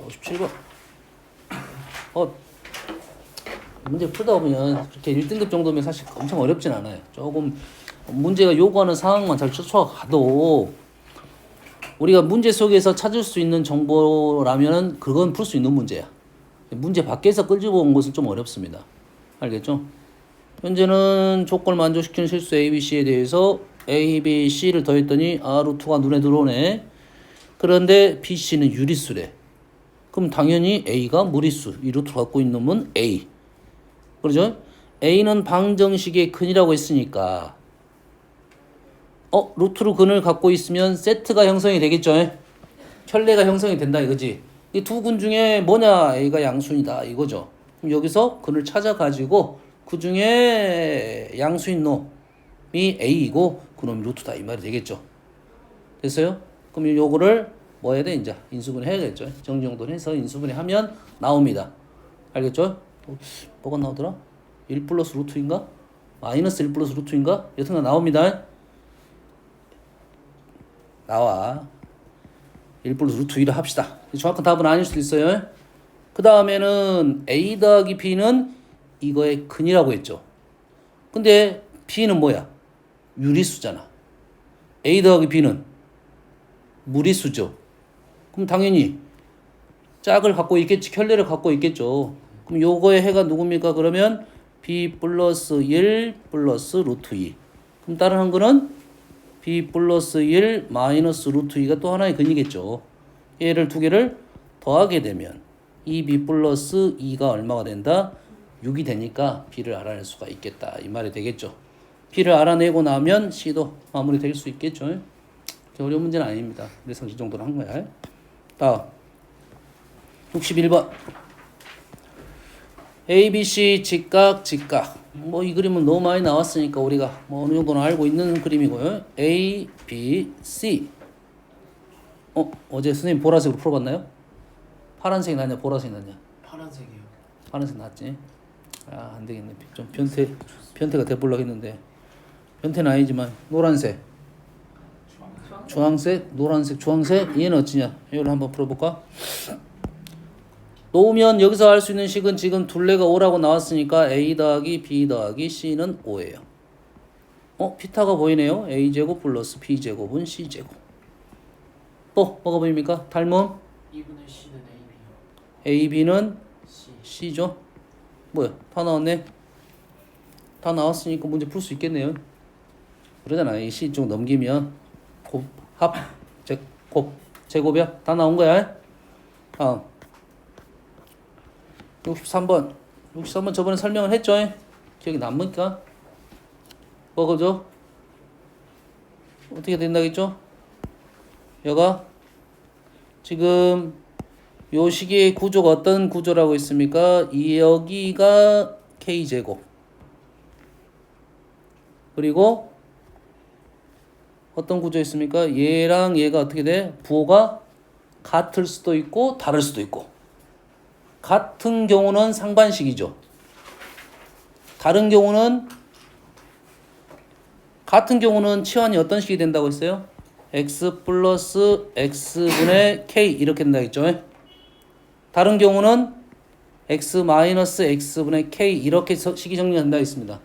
57번. 문제 풀다 보면 그렇게 1등급 정도면 사실 엄청 어렵진 않아요. 조금 문제가 요구하는 상황만 잘 쫓아가도 우리가 문제 속에서 찾을 수 있는 정보라면 그건 풀 수 있는 문제야. 문제 밖에서 끌고 온 것은 좀 어렵습니다. 알겠죠? 현재는 조건을 만족시키는 실수 A, B, C에 대해서 A, B, C를 더했더니 R2가 눈에 들어오네. 그런데 B, C는 유리수래. 그럼 당연히 A가 무리수. 이 루트를 갖고 있는 놈은 A. 그러죠? A는 방정식의 근이라고 했으니까 루트로 근을 갖고 있으면 세트가 형성이 되겠죠? 켤레가 형성이 된다 이거지. 이 두 근 중에 뭐냐? A가 양수이다 이거죠. 그럼 여기서 근을 찾아가지고 그 중에 양수인 놈이 A이고 그놈이 루트다 이 말이 되겠죠. 됐어요? 그럼 요거를 뭐 해야 돼? 이제 인수분해 해야겠죠. 정리정돈해서 인수분해 하면 나옵니다. 알겠죠? 뭐가 나오더라? 1 플러스 루트인가? 마이너스 1 플러스 루트인가? 여튼간 나옵니다. 나와. 1 플러스 루트 1을 합시다. 정확한 답은 아닐 수도 있어요. 그 다음에는 A 더하기 B는 이거의 근이라고 했죠. 근데 B는 뭐야? 유리수잖아. A 더하기 B는 무리수죠. 그럼 당연히 짝을 갖고 있겠지. 켤레를 갖고 있겠죠. 그럼 요거의 해가 누굽니까? 그러면 B 플러스 1 플러스 루트 2. 그럼 다른 한 거는 B 플러스 1 마이너스 루트 2가 또 하나의 근이겠죠. 얘를 두 개를 더하게 되면 2B 플러스 2가 얼마가 된다? 6이 되니까 B를 알아낼 수가 있겠다. 이 말이 되겠죠. B를 알아내고 나면 C도 마무리될 수 있겠죠. 그렇게 어려운 문제는 아닙니다. 그래서 이 정도로 한 거야. 다음 61번 ABC 직각 뭐 이 그림은 너무 많이 나왔으니까 우리가 뭐 어느 정도는 알고 있는 그림이고요. A, B, C 어제 선생님 보라색으로 풀어봤나요? 파란색이 낫냐 보라색이 낫냐? 파란색이요. 파란색 낫지. 아 안되겠네. 좀 변태가 돼보려고 했는데 변태는 아니지만 노란색 주황색 노란색 주황색 얘는 어찌냐? 이걸 한번 풀어볼까? 놓으면 여기서 할 수 있는 식은 지금 둘레가 5라고 나왔으니까 A 더하기 B 더하기 C는 5예요. 피타가 보이네요. A제곱 플러스 B제곱은 C제곱. 또 뭐가 보입니까? 닮음 2분의 C는 AB요. AB는 C. C죠. 뭐야 다 나왔네. 다 나왔으니까 문제 풀 수 있겠네요. 그러잖아. 이 C 쪽 넘기면 제곱이야. 다 나온 거야. 다음 63번 저번에 설명을 했죠. 기억이 남습니까? 그죠? 어떻게 된다겠죠? 여가 지금 요 식의 구조가 어떤 구조라고 있습니까? 여기가 K제곱 그리고 어떤 구조 있습니까? 얘랑 얘가 어떻게 돼? 부호가 같을 수도 있고 다를 수도 있고 같은 경우는 상반식이죠. 다른 경우는 같은 경우는 치환이 어떤 식이 된다고 했어요? x 플러스 x분의 k 이렇게 된다 했죠. 다른 경우는 x 마이너스 x분의 k 이렇게 식이 정리된다 했습니다.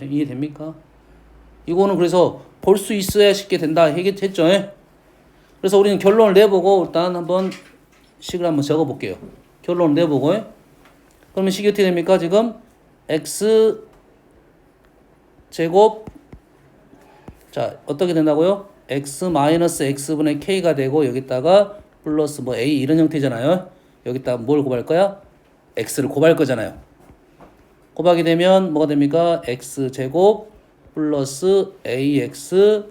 이해됩니까? 이거는 그래서 볼 수 있어야 쉽게 된다 했죠. 그래서 우리는 결론을 내보고 일단 한번 식을 한번 적어 볼게요. 결론을 내보고 그러면 식이 어떻게 됩니까? 지금 x 제곱 자 어떻게 된다고요? x 마이너스 x분의 k가 되고 여기다가 플러스 뭐 a 이런 형태잖아요. 여기다가 뭘 곱할 거야? x를 곱할 거잖아요. 곱하게 되면 뭐가 됩니까? x 제곱 플러스 ax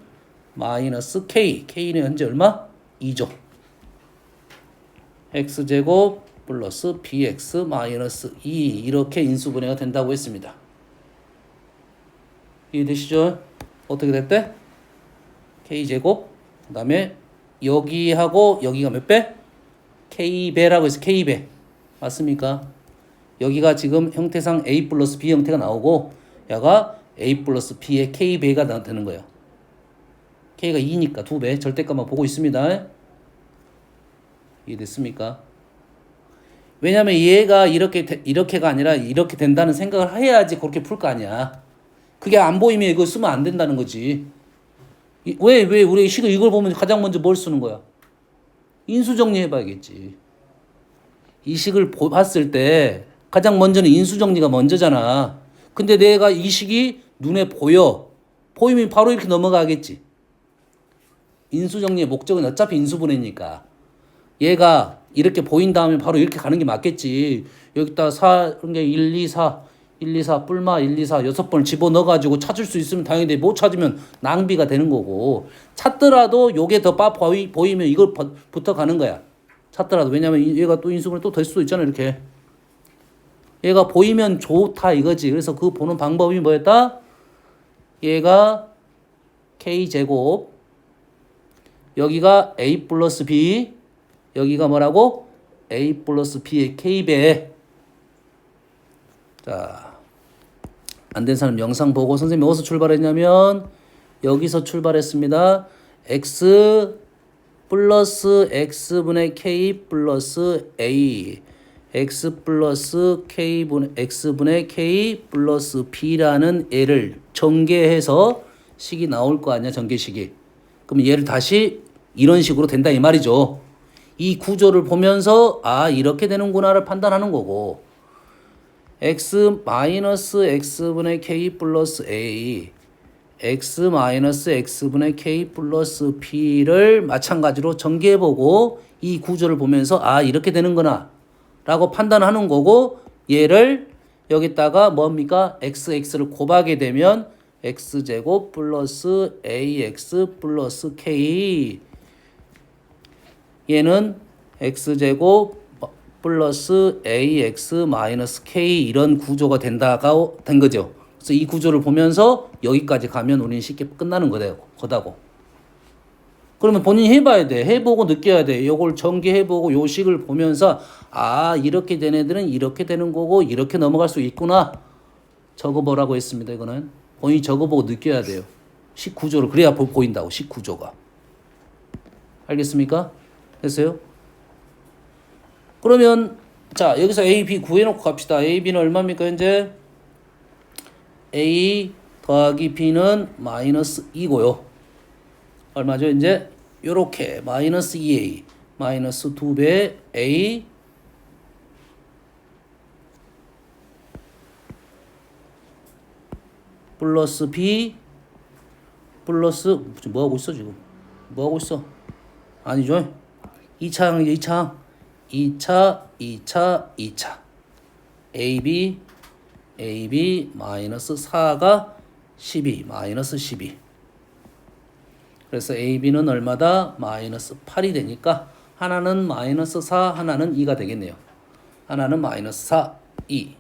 마이너스 k는 현재 얼마? 2죠. x제곱 플러스 bx 마이너스 2 이렇게 인수분해가 된다고 했습니다. 이해되시죠? 어떻게 됐대? k제곱 그 다음에 여기하고 여기가 몇 배? k배라고 해서 k배 맞습니까? 여기가 지금 형태상 a 플러스 b 형태가 나오고 얘가 a 플러스 b의 k배가 되는 거예요. k가 2니까 2배 절대값만 보고 있습니다. 이해됐습니까? 왜냐면 얘가 이렇게가 아니라 이렇게 된다는 생각을 해야지 그렇게 풀 거 아니야. 그게 안 보이면 이거 쓰면 안 된다는 거지. 왜 우리 식을 이걸 보면 가장 먼저 뭘 쓰는 거야? 인수정리 해봐야겠지. 이 식을 봤을 때 가장 먼저는 인수정리가 먼저잖아. 근데 내가 이 식이 눈에 보이면 바로 이렇게 넘어가겠지. 인수정리의 목적은 어차피 인수분해니까 얘가 이렇게 보인 다음에 바로 이렇게 가는 게 맞겠지. 여기다 4, 그러니까 1, 2, 4, 1, 2, 4, 뿔마 1, 2, 4, 6번을 집어넣어가지고 찾을 수 있으면 다행인데 못 찾으면 낭비가 되는 거고 찾더라도 요게 더 보이면 이걸부터 가는 거야. 찾더라도. 왜냐면 얘가 또 인수분해 또 될 수도 있잖아. 이렇게. 얘가 보이면 좋다 이거지. 그래서 그 보는 방법이 뭐였다? 얘가 K제곱 여기가 A 플러스 B 여기가 뭐라고? A 플러스 B의 K배. 자, 안 된 사람 영상 보고 선생님이 어디서 출발했냐면 여기서 출발했습니다. X 플러스 X분의 K 플러스 A X 플러스 X분의 K 플러스 B라는 애를 전개해서 식이 나올 거 아니야, 전개식이. 그럼 얘를 다시 이런 식으로 된다 이 말이죠. 이 구조를 보면서 아 이렇게 되는구나를 판단하는 거고 x 마이너스 x분의 k 플러스 a x 마이너스 x분의 k 플러스 b를 마찬가지로 전개해보고 이 구조를 보면서 아 이렇게 되는구나 라고 판단하는 거고 얘를 여기다가 뭡니까? x를 곱하게 되면 x제곱 플러스 ax 플러스 k 얘는 x제곱 플러스 ax 마이너스 k 이런 구조가 된 거죠. 그래서 이 구조를 보면서 여기까지 가면 우리는 쉽게 끝나는 거다고. 그러면 본인이 해봐야 돼. 해보고 느껴야 돼. 요걸 전개해보고 요 식을 보면서 아 이렇게 된 애들은 이렇게 되는 거고 이렇게 넘어갈 수 있구나. 적어보라고 했습니다. 이거는 본인이 적어보고 느껴야 돼요. 식 구조를 그래야 보인다고. 식 구조가. 알겠습니까? 됐어요? 그러면 자 여기서 A, B 구해놓고 갑시다. A, B는 얼마입니까 현재? A 더하기 B는 마이너스 2고요. 얼마죠 이제? 요렇게 마이너스 2A 마이너스 2배 A 플러스 B 플러스 뭐하고 있어 지금? 뭐하고 있어? 아니죠? 2차 AB 마이너스 4가 12 마이너스 12 그래서 AB는 얼마다? 마이너스 8이 되니까 하나는 마이너스 4 하나는 2가 되겠네요. 하나는 마이너스 4 2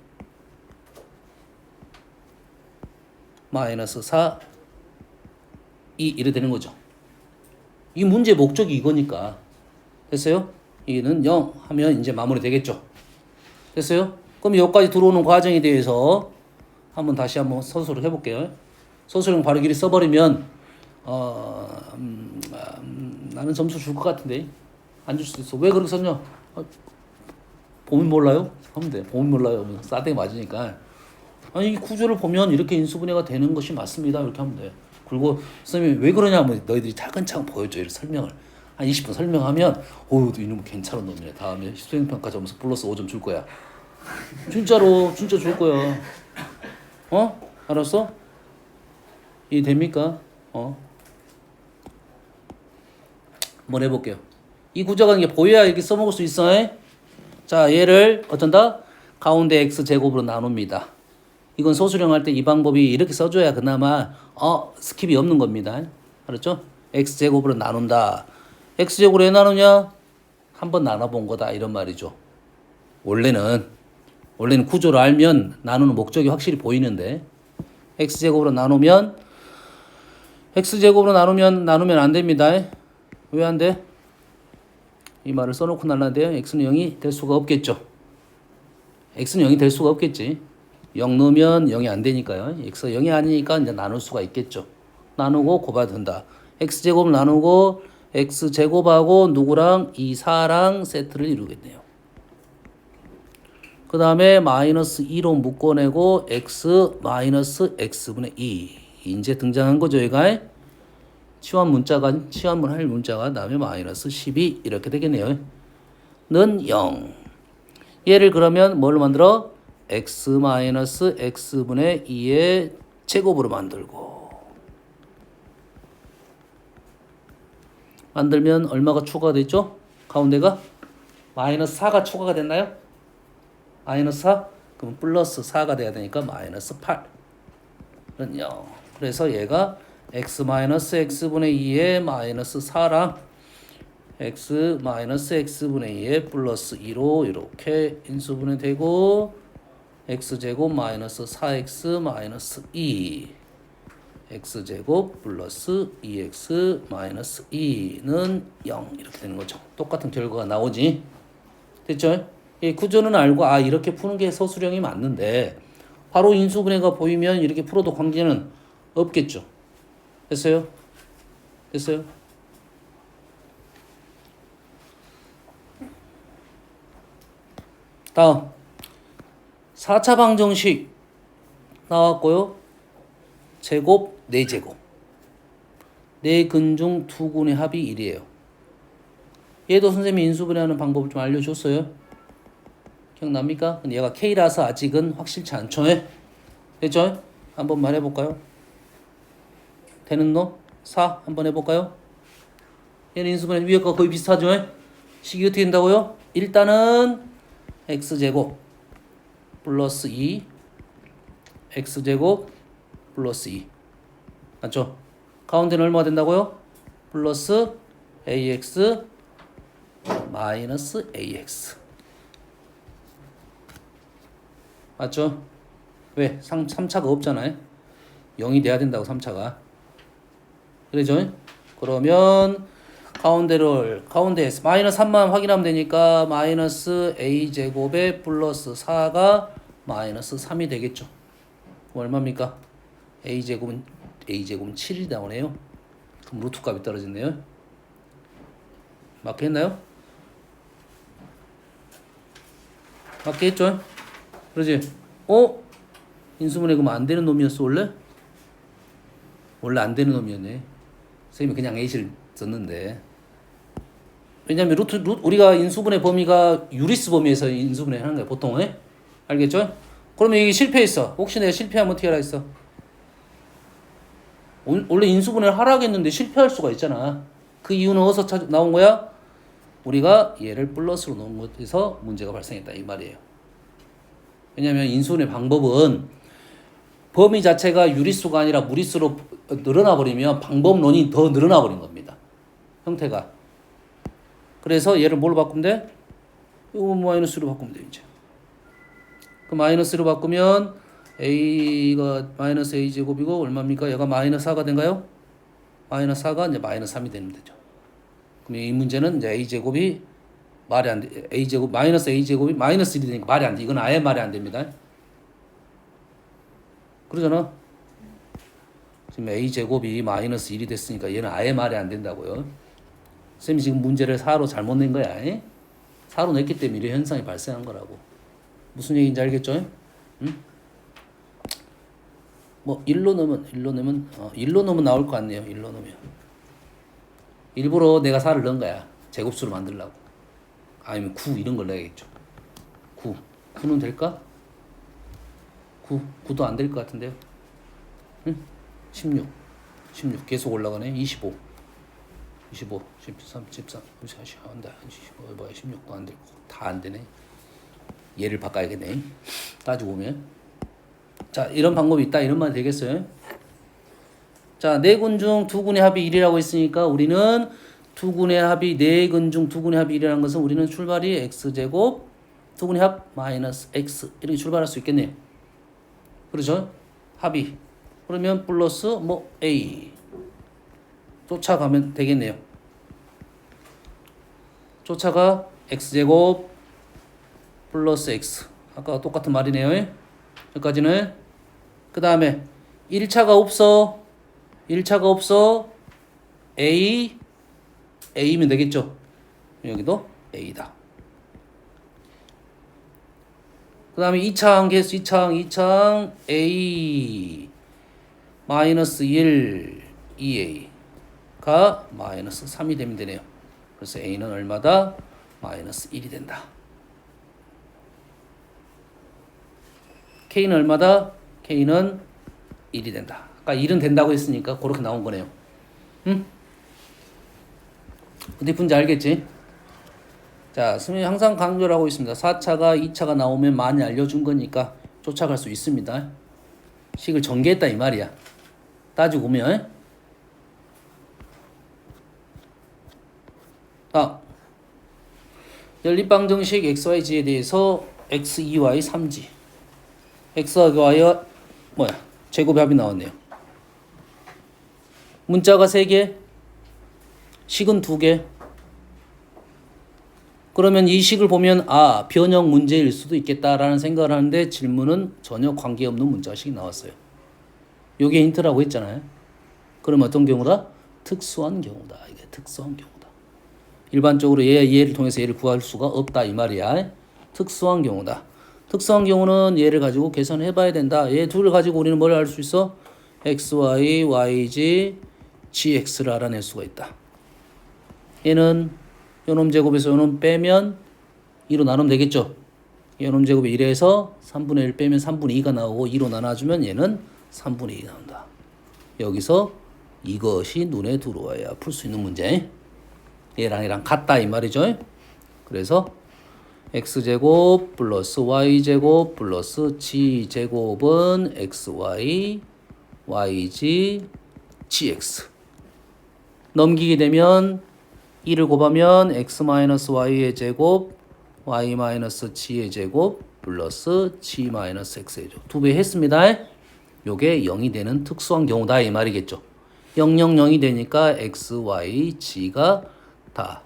마이너스 4 2 이래 되는 거죠. 이 문제의 목적이 이거니까. 됐어요? 이는 0 하면 이제 마무리 되겠죠. 됐어요? 그럼 여기까지 들어오는 과정에 대해서 다시 한번 서술을 해볼게요. 서술형 바로 길이 써버리면 나는 점수 줄 것 같은데 안 줄 수도 있어. 왜 그렇게 썼냐? 봄이 몰라요? 하면 돼. 봄이 몰라요. 싸대기 맞으니까. 아니 이 구조를 보면 이렇게 인수분해가 되는 것이 맞습니다. 이렇게 하면 돼. 그리고 선생님이 왜 그러냐면 너희들이 차근차근 보여줘. 이렇게 설명을. 한 20분 설명하면 이놈 괜찮은 놈이네. 다음에 수행평가 점수 플러스 5점 줄 거야. 진짜로 진짜 줄 거야. 알았어? 이해됩니까? 한번 해볼게요. 이 구조가 이게 보여야 이렇게 써먹을 수 있어. 자, 얘를 어쩐다? 가운데 x제곱으로 나눕니다. 이건 소수령 할 때 이 방법이 이렇게 써줘야 그나마 스킵이 없는 겁니다. 알았죠? x제곱으로 나눈다. x제곱으로 왜 나누냐? 한번 나눠본 거다 이런 말이죠. 원래는 구조를 알면 나누는 목적이 확실히 보이는데 x제곱으로 나누면 나누면 안 됩니다. 왜 안 돼? 이 말을 써놓고 날라는데요. x는 0이 될 수가 없겠죠. x는 0이 될 수가 없겠지. 0 넣으면 0이 안 되니까요. x가 0이 아니니까 이제 나눌 수가 있겠죠. 나누고 곱해야 된다. x제곱을 나누고 x제곱하고 누구랑 2, 4랑 세트를 이루겠네요. 그 다음에 마이너스 2로 묶어내고 x 마이너스 x분의 2 이제 등장한 거죠. 얘가 치환문 할 문자가 다음에 마이너스 12 이렇게 되겠네요. 는 0. 얘를 그러면 뭘로 만들어? x 마이너스 x분의 2의 제곱으로 만들면 얼마가 추가가 됐죠? 가운데가 마이너스 4가 추가가 됐나요? 마이너스 4? 그럼 플러스 4가 돼야 되니까 마이너스 8은 0. 그래서 얘가 x 마이너스 x분의 2의 마이너스 4랑 x 마이너스 x분의 2의 플러스 2로 이렇게 인수분해 되고 x제곱 마이너스 4x 마이너스 2 x제곱 플러스 2x 마이너스 2는 0 이렇게 되는 거죠. 똑같은 결과가 나오지. 됐죠? 이 구조는 알고 이렇게 푸는 게 서술형이 맞는데 바로 인수분해가 보이면 이렇게 풀어도 관계는 없겠죠. 됐어요? 됐어요? 다음 4차 방정식 나왔고요. 제곱 4제곱 4근 중 2근의 합이 1이에요. 얘도 선생님이 인수분해하는 방법을 좀 알려줬어요. 기억납니까? 근데 얘가 K라서 아직은 확실치 않죠. 됐죠? 한번만 해볼까요? 되는 놈? 4 한번 해볼까요? 얘는 인수분해 위에 거 거의 비슷하죠? 식이 어떻게 된다고요? 일단은 x제곱 플러스 2 x제곱 플러스 2 맞죠? 가운데는 얼마가 된다고요? 플러스 ax 마이너스 ax 맞죠? 왜? 3차가 없잖아요. 0이 돼야 된다고 3차가. 그러죠? 그러면 가운데에서 마이너스 3만 확인하면 되니까 마이너스 a제곱에 플러스 4가 마이너스 3이 되겠죠. 얼마입니까? a제곱은 7이 나오네요. 그럼 루트 값이 떨어졌네요. 맞겠나요? 맞겠죠? 그러지? 인수분해 그럼 안 되는 놈이었어 원래? 원래 안 되는 놈이었네. 선생님이 그냥 A실 썼는데. 왜냐면 우리가 인수분해 범위가 유리스 범위에서 인수분해 하는 거야 보통. 알겠죠? 그러면 이게 실패했어. 혹시 내가 실패하면 어떻게 하라 했어? 원래 인수분해를 하라겠는데 실패할 수가 있잖아. 그 이유는 어디서 나온 거야? 우리가 얘를 플러스로 놓은 것에서 문제가 발생했다 이 말이에요. 왜냐면 인수분해 방법은 범위 자체가 유리수가 아니라 무리수로 늘어나 버리면 방법론이 더 늘어나 버린 겁니다. 형태가. 그래서 얘를 뭘로 바꾸면 돼? 이거 마이너스로 바꾸면 돼 이제. 그 마이너스로 바꾸면 a가 마이너스 a 제곱이고 얼마입니까? 얘가 마이너스 4가 된가요? 마이너스 4가 이제 마이너스 3이 되면 되죠. 그럼 이 문제는 이제 a 제곱이 말이 안 돼. a 제곱 마이너스 a 제곱이 마이너스 1이 되니까 말이 안 돼. 이건 아예 말이 안 됩니다. 그러잖아. 지금 a 제곱이 마이너스 1이 됐으니까 얘는 아예 말이 안 된다고요. 쌤이 지금 문제를 4로 잘못 낸 거야. 4로 냈기 때문에 이런 현상이 발생한 거라고. 무슨 얘기인지 알겠죠? 응? 뭐 1로 넣으면 나올 거 같네요. 1로 넣으면. 일부러 내가 4를 넣은 거야. 제곱수로 만들려고. 아니면 9 이런 걸 넣어야겠죠. 9는 될까? 9도 안 될 것 같은데요. 응? 16 계속 올라가네. 25 13 14 15 뭐야 16도 안 될 거. 다 안 되네. 얘를 바꿔야겠네. 따지고 보면. 자, 이런 방법이 있다. 이런 말 되겠어요? 자, 4근 중 2근의 합이 1이라고 했으니까 우리는 2근의 합이 4근 중 2근의 합이 1이라는 것은 우리는 출발이 x제곱 2근의 합 마이너스 x 이렇게 출발할 수 있겠네요. 그렇죠? 합이. 그러면 플러스 뭐 a 쫓아가면 되겠네요. 쫓아가 x제곱 플러스 x 아까 똑같은 말이네요. 여기까지는. 그 다음에 1차가 없어 a A면 되겠죠. 여기도 A다. 그 다음에 2창 개수 2창 A 마이너스 1 2A가 마이너스 3이 되면 되네요. 그래서 A는 얼마다? 마이너스 1이 된다. K는 얼마다? K는 1이 된다. 아까 1은 된다고 했으니까 그렇게 나온 거네요. 응? 어디 푼지 알겠지? 자, 선생님이 항상 강조를 하고 있습니다. 4차가 2차가 나오면 많이 알려준 거니까 쫓아갈 수 있습니다. 식을 전개했다 이 말이야. 따지고 보면. 연립방정식 xyz에 대해서 x, 2y, 3g x와 y와 제곱의 합이 나왔네요. 문자가 3개, 식은 2개. 그러면 이 식을 보면 변형 문제일 수도 있겠다라는 생각을 하는데 질문은 전혀 관계없는 문자식이 나왔어요. 요게 힌트라고 했잖아요. 그럼 어떤 경우다? 특수한 경우다. 이게 특수한 경우다. 일반적으로 얘를 통해서 얘를 구할 수가 없다 이 말이야. 특수한 경우다. 특수한 경우는 얘를 가지고 계산해 봐야 된다. 얘 둘을 가지고 우리는 뭘 알 수 있어? xy, yg, gx를 알아낼 수가 있다. 얘는 요놈 제곱에서 요놈 빼면 2로 나누면 되겠죠. 요놈 제곱이 1에서 3분의 1 빼면 3분의 2가 나오고 2로 나눠주면 얘는 3분의 2가 나온다. 여기서 이것이 눈에 들어와야 풀 수 있는 문제. 얘랑 같다 이 말이죠. 그래서 x제곱 플러스 y제곱 플러스 g제곱은 xy, yg, gx. 넘기게 되면 2를 곱하면 x-y의 제곱, y-g의 제곱 플러스 g-x의 제곱. 2배 했습니다. 요게 0이 되는 특수한 경우다 이 말이겠죠. 0, 0, 0이 되니까 x, y, g가 다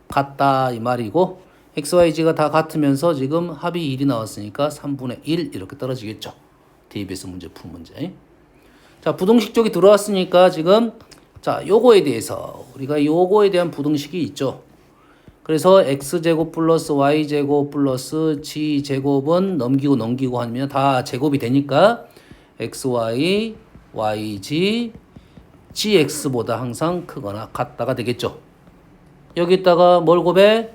같다 이 말이고 x, y, g가 다 같으면서 지금 합이 1이 나왔으니까 3분의 1 이렇게 떨어지겠죠. 대입해서 문제 푼 문제. 자, 부등식 쪽이 들어왔으니까 지금 자, 요거에 대해서 우리가 요거에 대한 부등식이 있죠. 그래서 x제곱 플러스 y제곱 플러스 g제곱은 넘기고 하면 다 제곱이 되니까 xy, yg, gx보다 항상 크거나 같다가 되겠죠. 여기다가 뭘 곱해?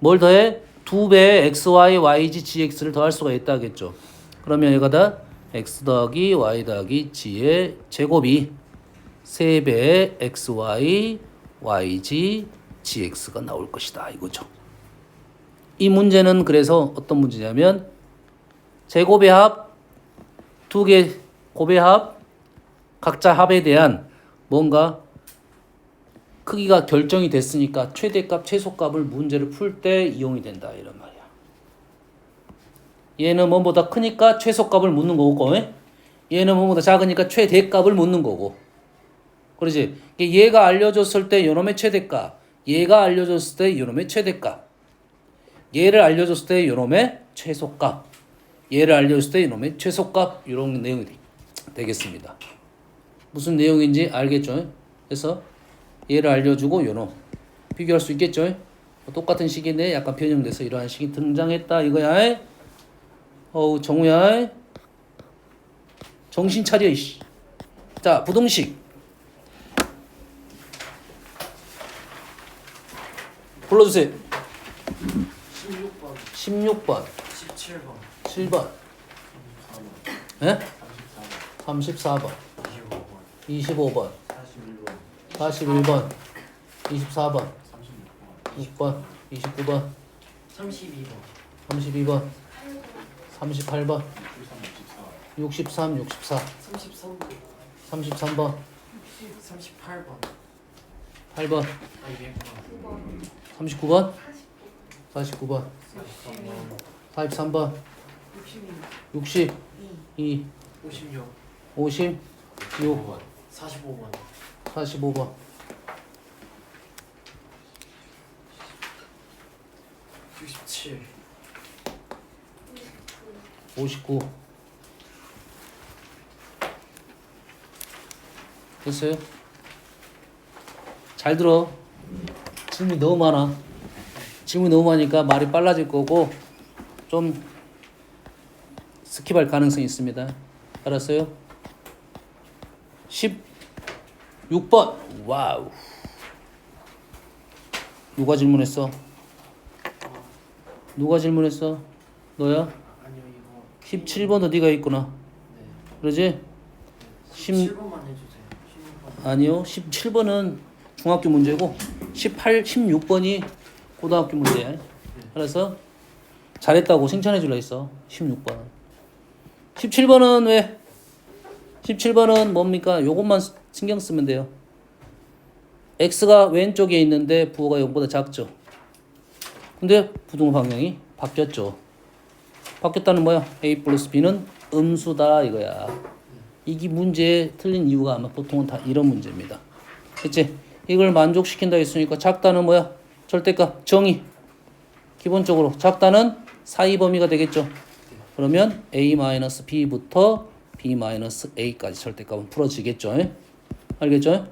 뭘 더해? 2배의 xy, yg, gx를 더할 수가 있다겠죠. 그러면 얘가 다 x 더하기 y 더하기 g의 제곱이 3배의 xy, yg, gx가 나올 것이다 이거죠. 이 문제는 그래서 어떤 문제냐면 제곱의 합, 2개 곱의 합, 각자 합에 대한 뭔가 크기가 결정이 됐으니까 최대값, 최소값을 문제를 풀 때 이용이 된다 이런 말이야. 얘는 뭐보다 크니까 최소값을 묻는 거고, 얘는 뭐보다 작으니까 최대값을 묻는 거고. 그러지? 얘가 알려줬을 때 요놈의 최대값, 얘가 알려줬을 때 요놈의 최대값, 얘를 알려줬을 때 요놈의 최소값, 얘를 알려줬을 때 요놈의 최소값, 이런 내용이 되겠습니다. 무슨 내용인지 알겠죠? 그래서 얘를 알려주고 요놈 비교할 수 있겠죠? 똑같은 식인데 약간 변형돼서 이러한 식이 등장했다 이거야. 어우 정우야, 정신 차려 이씨. 자, 부등식 불러주세요. 16번, 16번, 17번, 7번, 34번, 34번, 25번, 25번, 41번, 24번, 6번, 29번, 32번, 32번, 38번, 63, 64, 33번, 33번, 38번, 8번, 39번, 49번, 43번, 62, 56, 56, 45번, 45번, 67, 59. 됐어요? 잘 들어. 질문이 너무 많아. 질문이 너무 많으니까 말이 빨라질 거고 좀 스킵할 가능성이 있습니다. 알았어요? 16번. 와우. 누가 질문했어? 누가 질문했어? 너야? 아니요 이거 17번도 네가 있구나. 네. 그러지? 17번만 해주세요. 16번. 아니요. 17번은 중학교 문제고 16번이 고등학교 문제야. 알았어? 잘했다고 칭찬해 줄라 했어. 16번. 17번은 왜? 17번은 뭡니까? 요것만 신경 쓰면 돼요. x가 왼쪽에 있는데 부호가 0보다 작죠. 근데 부등호 방향이 바뀌었죠. 바뀌었다는 뭐야? a 플러스 b는 음수다 이거야. 이게 문제에 틀린 이유가 아마 보통은 다 이런 문제입니다. 그치? 이걸 만족시킨다 했으니까 작다는 뭐야? 절대값 정의. 기본적으로 작다는 사이 범위가 되겠죠. 그러면 a-b부터 b-a까지 절대값은 풀어지겠죠. 알겠죠?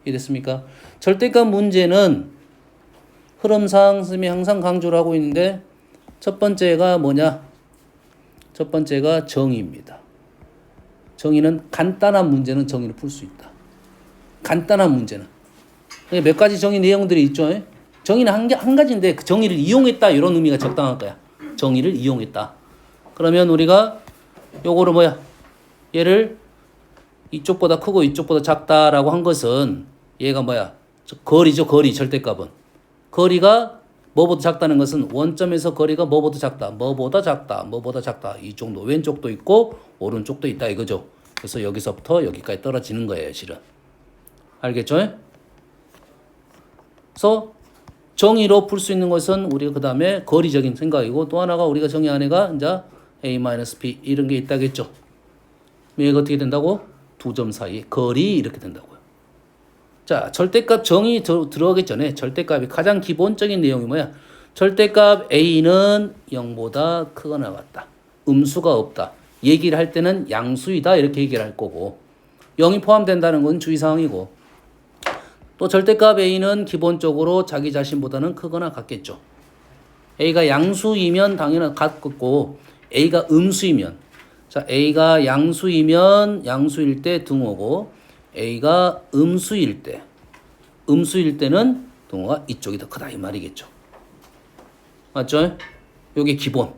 이해됐습니까? 절대값 문제는 흐름상 선생님이 항상 강조를 하고 있는데 첫 번째가 뭐냐? 첫 번째가 정의입니다. 정의는 간단한 문제는 정의를 풀 수 있다. 간단한 문제는. 몇 가지 정의 내용들이 있죠. 정의는 한 가지인데 그 정의를 이용했다 이런 의미가 적당할 거야. 정의를 이용했다. 그러면 우리가 요거를 뭐야? 얘를 이쪽보다 크고 이쪽보다 작다라고 한 것은 얘가 뭐야? 거리죠. 거리 절대값은. 거리가 뭐보다 작다는 것은 원점에서 거리가 뭐보다 작다. 뭐보다 작다. 뭐보다 작다. 이 정도. 왼쪽도 있고 오른쪽도 있다 이거죠. 그래서 여기서부터 여기까지 떨어지는 거예요. 실은. 알겠죠? 그래서 정의로 풀 수 있는 것은 우리가 그 다음에 거리적인 생각이고 또 하나가 우리가 정의 안에가 이제 a-b 이런 게 있다겠죠. 얘가 어떻게 된다고? 두 점 사이 거리 이렇게 된다고요. 자, 절대값 정의 들어가기 전에 절대값이 가장 기본적인 내용이 뭐야? 절대값 a는 0보다 크거나 같다. 음수가 없다. 얘기를 할 때는 양수이다 이렇게 얘기를 할 거고 0이 포함된다는 건 주의사항이고 또 절대값 a는 기본적으로 자기 자신보다는 크거나 같겠죠. a가 양수이면 당연히 같고 a가 음수이면 자 a가 양수일 때 등호고 a가 음수일 때는 등호가 이쪽이 더 크다 이 말이겠죠. 맞죠? 요게 기본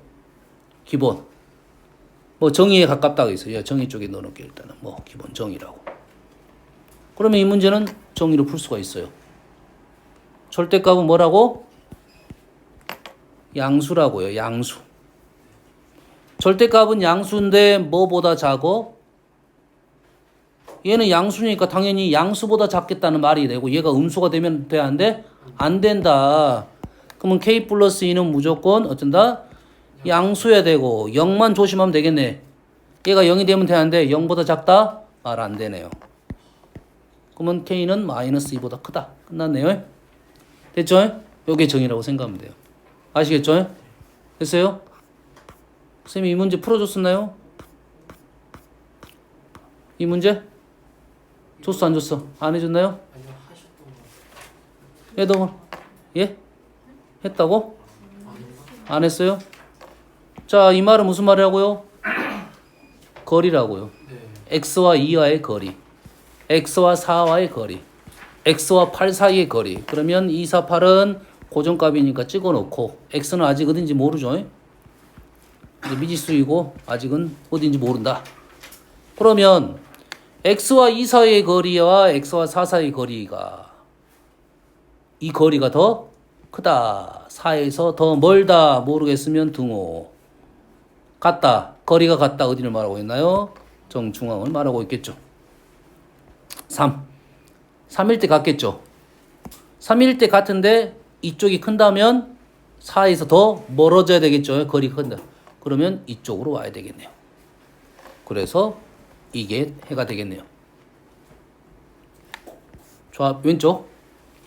뭐 정의에 가깝다고 있어요. 정의 쪽에 넣어놓게 일단은 뭐 기본 정의라고. 그러면 이 문제는 정의로 풀 수가 있어요. 절대값은 뭐라고? 양수라고요. 양수. 절대값은 양수인데 뭐보다 작고 얘는 양수니까 당연히 양수보다 작겠다는 말이 되고 얘가 음수가 되면 돼 안 돼? 안 된다. 그러면 k 플러스 2는 무조건 어쩐다? 양수여야 되고 0만 조심하면 되겠네. 얘가 0이 되면 돼 안 돼? 0보다 작다? 말 안 되네요. 그러면 k는 마이너스 2보다 크다. 끝났네요. 됐죠? 요게 정의라고 생각하면 돼요. 아시겠죠? 됐어요? 선생님이 이 문제 풀어줬었나요? 이 문제? 줬어 안 줬어? 안 해줬나요? 아니요 하셨던 거. 얘도 예? 했다고? 안 했어요? 자, 이 말은 무슨 말이라고요? 거리라고요. 네. x와 2와의 거리, x와 4와의 거리, x와 8 사이의 거리. 그러면 2, 4, 8은 고정값이니까 찍어놓고 x는 아직 어딘지 모르죠. 이제 미지수이고 아직은 어딘지 모른다. 그러면 x와 2 사이의 거리와 x와 4 사이의 거리가 이 거리가 더 크다. 4에서 더 멀다. 모르겠으면 등호. 같다. 거리가 같다. 어디를 말하고 있나요? 정중앙을 말하고 있겠죠. 3. 3일 때 같겠죠. 3일 때 같은데 이쪽이 큰다면 4에서 더 멀어져야 되겠죠. 거리가 큰다. 그러면 이쪽으로 와야 되겠네요. 그래서 이게 해가 되겠네요. 좌 왼쪽.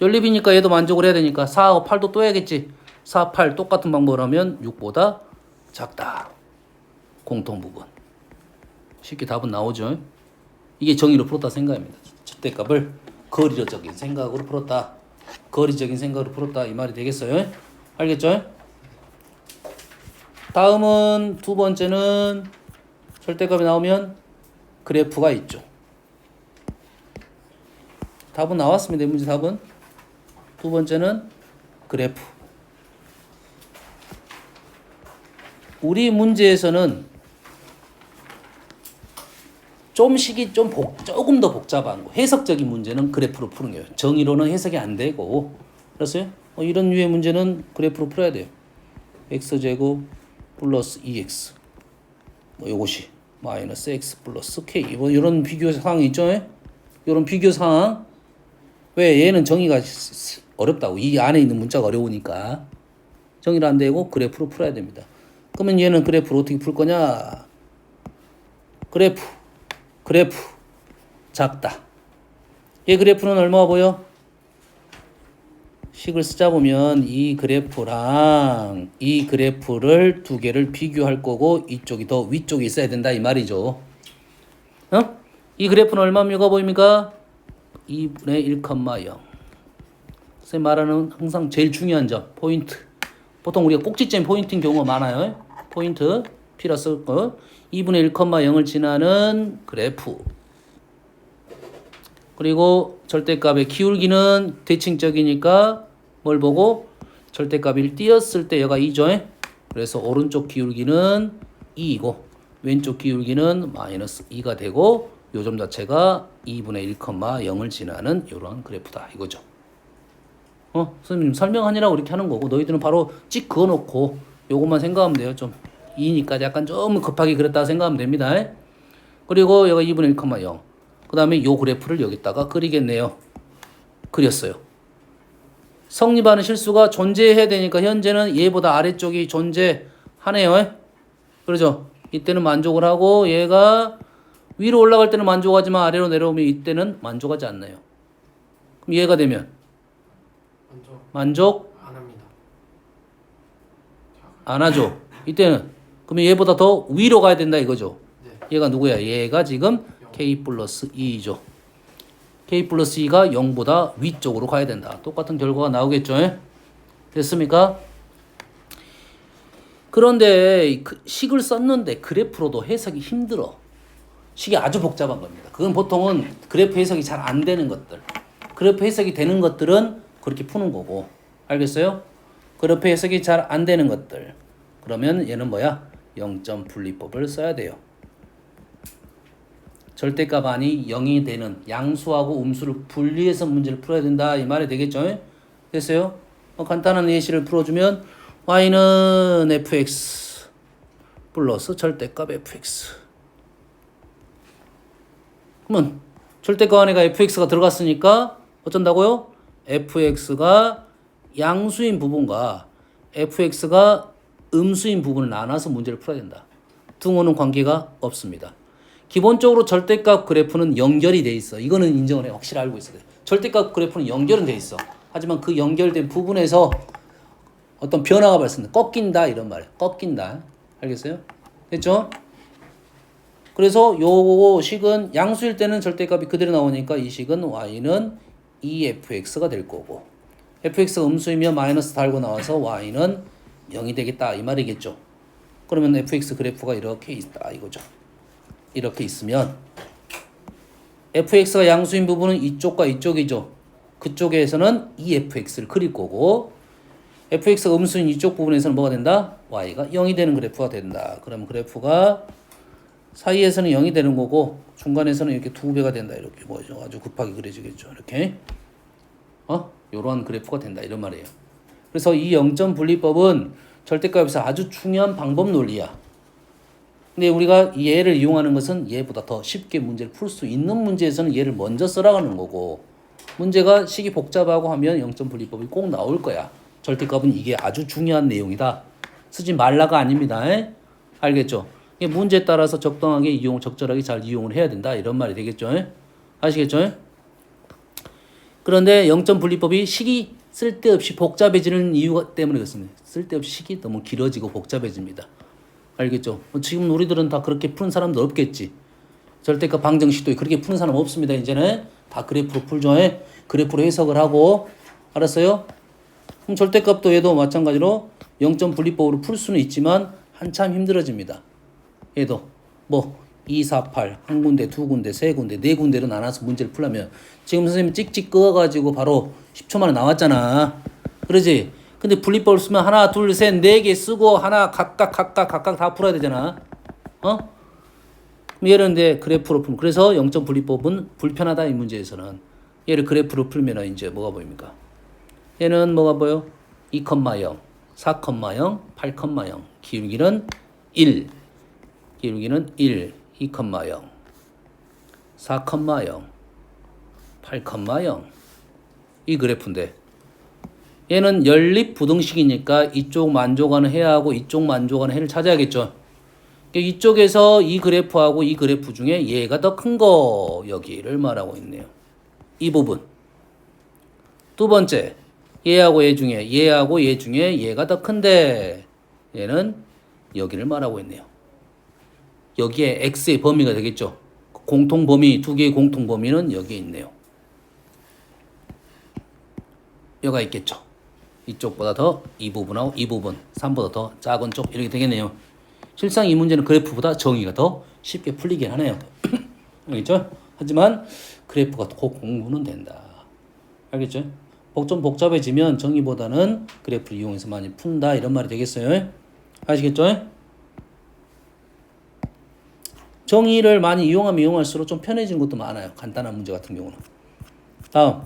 연립이니까 얘도 만족을 해야 되니까 4하고 8도 또 해야겠지. 4, 8 똑같은 방법을 하면 6보다 작다. 공통부분. 쉽게 답은 나오죠. 이게 정의로 풀었다 생각입니다. 절대값을 거리적인 생각으로 풀었다. 거리적인 생각으로 풀었다 이 말이 되겠어요. 알겠죠? 다음은 두 번째는 절대값이 나오면 그래프가 있죠. 답은 나왔습니다. 이 문제 답은. 두 번째는 그래프. 우리 문제에서는 조금 더 복잡한 거. 해석적인 문제는 그래프로 푸는 거예요. 정의로는 해석이 안 되고. 그랬어요? 이런 류의 문제는 그래프로 풀어야 돼요. x제곱 플러스 2x. 요것이 마이너스 x 플러스 k. 이런 비교 상황이 있죠? 이런 비교 상황. 왜 얘는 정의가 어렵다고. 이 안에 있는 문자가 어려우니까. 정의를 안 되고 그래프로 풀어야 됩니다. 그러면 얘는 그래프를 어떻게 풀 거냐? 그래프 작다. 얘 그래프는 얼마 보여? 식을 쓰자 보면 이 그래프랑 이 그래프를 두 개를 비교할 거고 이쪽이 더 위쪽에 있어야 된다 이 말이죠. 이 그래프는 얼마입니까 보입니까? 2분의 1,0. 선생님 말하는 항상 제일 중요한 점 포인트. 보통 우리가 꼭지점 포인트인 경우가 많아요. 포인트 P라서 2분의 1,0을 지나는 그래프. 그리고 절대값의 기울기는 대칭적이니까 뭘 보고 절대값을 띄었을 때 얘가 2죠. 그래서 오른쪽 기울기는 2이고 왼쪽 기울기는 마이너스 2가 되고 요점 자체가 2분의 1,0을 지나는 이런 그래프다 이거죠. 선생님 설명하느라고 이렇게 하는 거고 너희들은 바로 찍 그어놓고 요것만 생각하면 돼요. 좀 2니까 약간 좀 급하게 그렸다 생각하면 됩니다. 그리고 여기가 2분의 1,0. 그 다음에 요 그래프를 여기다가 그리겠네요. 그렸어요. 성립하는 실수가 존재해야 되니까 현재는 얘보다 아래쪽이 존재하네요. 그러죠? 이때는 만족을 하고 얘가 위로 올라갈 때는 만족하지만 아래로 내려오면 이때는 만족하지 않나요? 그럼 얘가 되면 만족 안 합니다. 안 하죠. 이때는 그러면 얘보다 더 위로 가야 된다 이거죠. 네. 얘가 누구야? 얘가 지금 k 플러스 2죠. k 플러스 2가 0보다 위쪽으로 가야 된다. 똑같은 결과가 나오겠죠. 됐습니까? 그런데 식을 썼는데 그래프로도 해석이 힘들어. 식이 아주 복잡한 겁니다. 그건 보통은 그래프 해석이 잘 안 되는 것들. 그래프 해석이 되는 것들은 그렇게 푸는 거고. 알겠어요? 그래프 해석이 잘 안 되는 것들. 그러면 얘는 뭐야? 0점 분리법을 써야 돼요. 절대값이 0이 되는 양수하고 음수를 분리해서 문제를 풀어야 된다. 이 말이 되겠죠? 됐어요? 간단한 예시를 풀어주면 y는 fx 플러스 절대값 fx. 그러면 절대값 안에가 fx가 들어갔으니까 어쩐다고요? fx가 양수인 부분과 fx가 음수인 부분을 나눠서 문제를 풀어야 된다. 등호는 관계가 없습니다. 기본적으로 절대값 그래프는 연결이 돼 있어. 이거는 인정을 해. 확실히 알고 있어야 돼. 절대값 그래프는 연결은 돼 있어. 하지만 그 연결된 부분에서 어떤 변화가 발생된다. 꺾인다 이런 말이야. 꺾인다. 알겠어요? 됐죠? 그래서 요 식은 양수일 때는 절대값이 그대로 나오니까 이 식은 y는 2fx가 될 거고 fx가 음수이면 마이너스 달고 나와서 y는 0이 되겠다 이 말이겠죠. 그러면 fx 그래프가 이렇게 있다 이거죠. 이렇게 있으면 fx가 양수인 부분은 이쪽과 이쪽이죠. 그쪽에서는 2fx를 그릴 거고 fx가 음수인 이쪽 부분에서는 뭐가 된다? y가 0이 되는 그래프가 된다. 그럼 그래프가 사이에서는 0이 되는 거고 중간에서는 이렇게 2배가 된다. 이렇게 뭐죠? 아주 급하게 그려지겠죠. 이렇게 요러한 그래프가 된다. 이런 말이에요. 그래서 이 0점 분리법은 절대값에서 아주 중요한 방법 논리야. 근데 우리가 이 얘를 이용하는 것은 얘보다 더 쉽게 문제를 풀 수 있는 문제에서는 얘를 먼저 써나가는 거고 문제가 식이 복잡하고 하면 0점 분리법이 꼭 나올 거야. 절대값은 이게 아주 중요한 내용이다. 쓰지 말라가 아닙니다. 알겠죠? 문제에 따라서 적당하게 적절하게 잘 이용을 해야 된다. 이런 말이 되겠죠? 아시겠죠? 그런데 0점 분리법이 식이 쓸데없이 복잡해지는 이유 때문에 그렇습니다. 쓸데없이 식이 너무 길어지고 복잡해집니다. 알겠죠? 지금 우리들은 다 그렇게 푸는 사람도 없겠지. 절대값 방정식도 그렇게 푸는 사람 없습니다. 이제는 다 그래프로 풀죠. 그래프로 해석을 하고 알았어요? 그럼 절대값도 얘도 마찬가지로 0점 분리법으로 풀 수는 있지만 한참 힘들어집니다. 얘도 뭐 2, 4, 8 한 군데, 두 군데, 세 군데, 네 군데로 나눠서 문제를 풀려면 지금 선생님 찍찍 그어가지고 바로 10초 만에 나왔잖아. 그러지? 근데 분리법을 쓰면 하나, 둘, 셋, 네 개 쓰고 하나 각각 다 풀어야 되잖아. 어? 얘를 이제 그래프로 풀면 그래서 0점 분리법은 불편하다 이 문제에서는 얘를 그래프로 풀면 이제 뭐가 보입니까? 얘는 뭐가 보여? 2,0, 4,0, 8,0 기울기는 1 기울기는 1 2,0 4,0 8,0 이 그래프인데 얘는 연립 부등식이니까 이쪽 만족하는 해하고 이쪽 만족하는 해를 찾아야겠죠. 이쪽에서 이 그래프하고 이 그래프 중에 얘가 더 큰 거 여기를 말하고 있네요. 이 부분. 두 번째 얘하고 얘 중에 얘가 더 큰데 얘는 여기를 말하고 있네요. 여기에 x의 범위가 되겠죠. 공통범위 두 개의 공통범위는 여기에 있네요. 여가 있겠죠. 이쪽보다 더 이 부분하고 이 부분 3보다 더 작은 쪽 이렇게 되겠네요. 실상 이 문제는 그래프보다 정의가 더 쉽게 풀리긴 하네요. 알겠죠? 하지만 그래프가 꼭 공부는 된다. 알겠죠? 좀 복잡해지면 정의보다는 그래프를 이용해서 많이 푼다 이런 말이 되겠어요. 아시겠죠? 정의를 많이 이용하면 이용할수록 좀 편해지는 것도 많아요. 간단한 문제 같은 경우는. 다음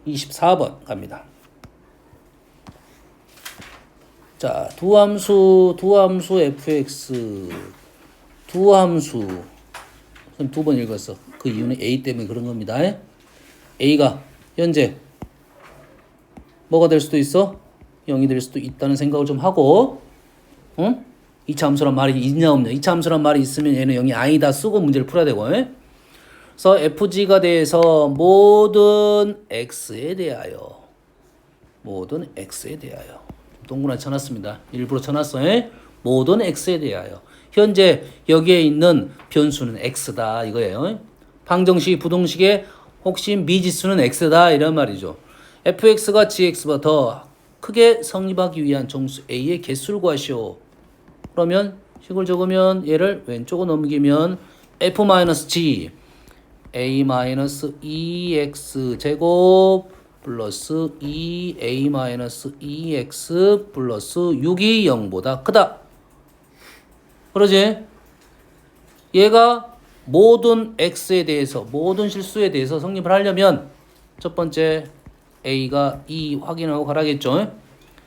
24번 갑니다. 자, 두함수 fx 두함수 두 번 읽었어. 그 이유는 a 때문에 그런 겁니다. a가 현재 뭐가 될 수도 있어? 0이 될 수도 있다는 생각을 좀 하고, 응? 2차 함수란 말이 있냐 없냐. 2차 함수란 말이 있으면 얘는 0이 아니다 쓰고 문제를 풀어야 되고. 그래서 fg가 대해서 모든 x에 대하여 동그라미 쳐놨습니다. 일부러 쳐놨어. 모든 x에 대하여 현재 여기에 있는 변수는 x다 이거예요. 방정식 부등식의 혹시 미지수는 x다 이런 말이죠. fx가 gx보다 더 크게 성립하기 위한 정수 a의 개수를 구하시오. 그러면 식을 적으면 얘를 왼쪽으로 넘기면 f-g a-2x 제곱 플러스 2a-2x 플러스 6이 0보다 크다. 그러지? 얘가 모든 x에 대해서 모든 실수에 대해서 성립을 하려면 첫 번째 a가 2 확인하고 가라겠죠.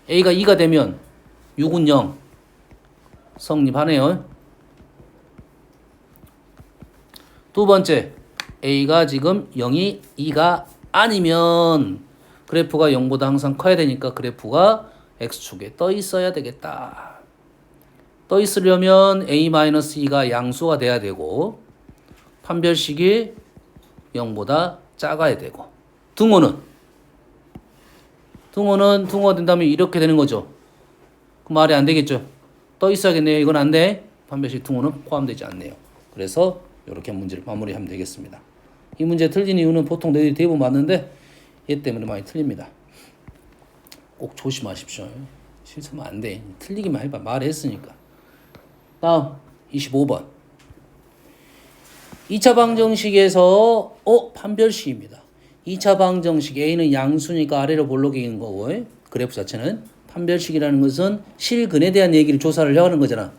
a가 2가 되면 6은 0 성립하네요. 두 번째 a가 지금 0이 2가 아니면 그래프가 0보다 항상 커야 되니까 그래프가 x축에 떠 있어야 되겠다. 떠 있으려면 a-2가 양수가 돼야 되고 판별식이 0보다 작아야 되고 등호가 된다면 이렇게 되는 거죠. 그 말이 안 되겠죠. 떠 있어야겠네요. 이건 안 돼. 판별식 등호는 포함되지 않네요. 그래서 이렇게 문제를 마무리하면 되겠습니다. 이 문제 틀린 이유는 보통 너희들이 대부분 맞는데 얘 때문에 많이 틀립니다. 꼭 조심하십시오. 실수하면 안 돼. 틀리기만 해봐. 말했으니까. 다음 25번 2차 방정식에서 판별식입니다. 2차 방정식 A는 양수니까 아래로 볼록인 거고 그래프 자체는 판별식이라는 것은 실근에 대한 얘기를 조사를 하는 거잖아.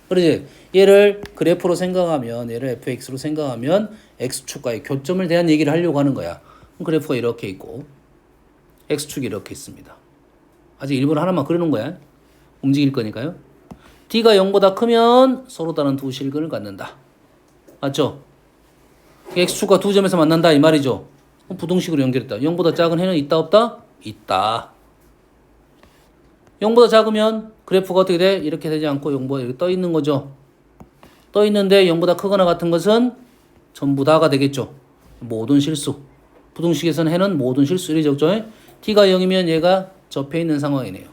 그러지? 얘를 그래프로 생각하면 얘를 fx로 생각하면 x축과의 교점을 대한 얘기를 하려고 하는 거야. 그럼 그래프가 이렇게 있고 x축이 이렇게 있습니다. 아직 일부러 하나만 그려놓은 거야. 움직일 거니까요. d가 0보다 크면 서로 다른 두 실근을 갖는다. 맞죠? x축과 두 점에서 만난다 이 말이죠. 부등식으로 연결했다. 0보다 작은 해는 있다 없다? 있다. 0보다 작으면 그래프가 어떻게 돼? 이렇게 되지 않고 0보다 이렇게 떠 있는 거죠. 떠 있는데 0보다 크거나 같은 것은 전부 다가 되겠죠. 모든 실수. 부등식에서는 해는 모든 실수 이렇게 적죠. t가 0이면 얘가 접해 있는 상황이네요.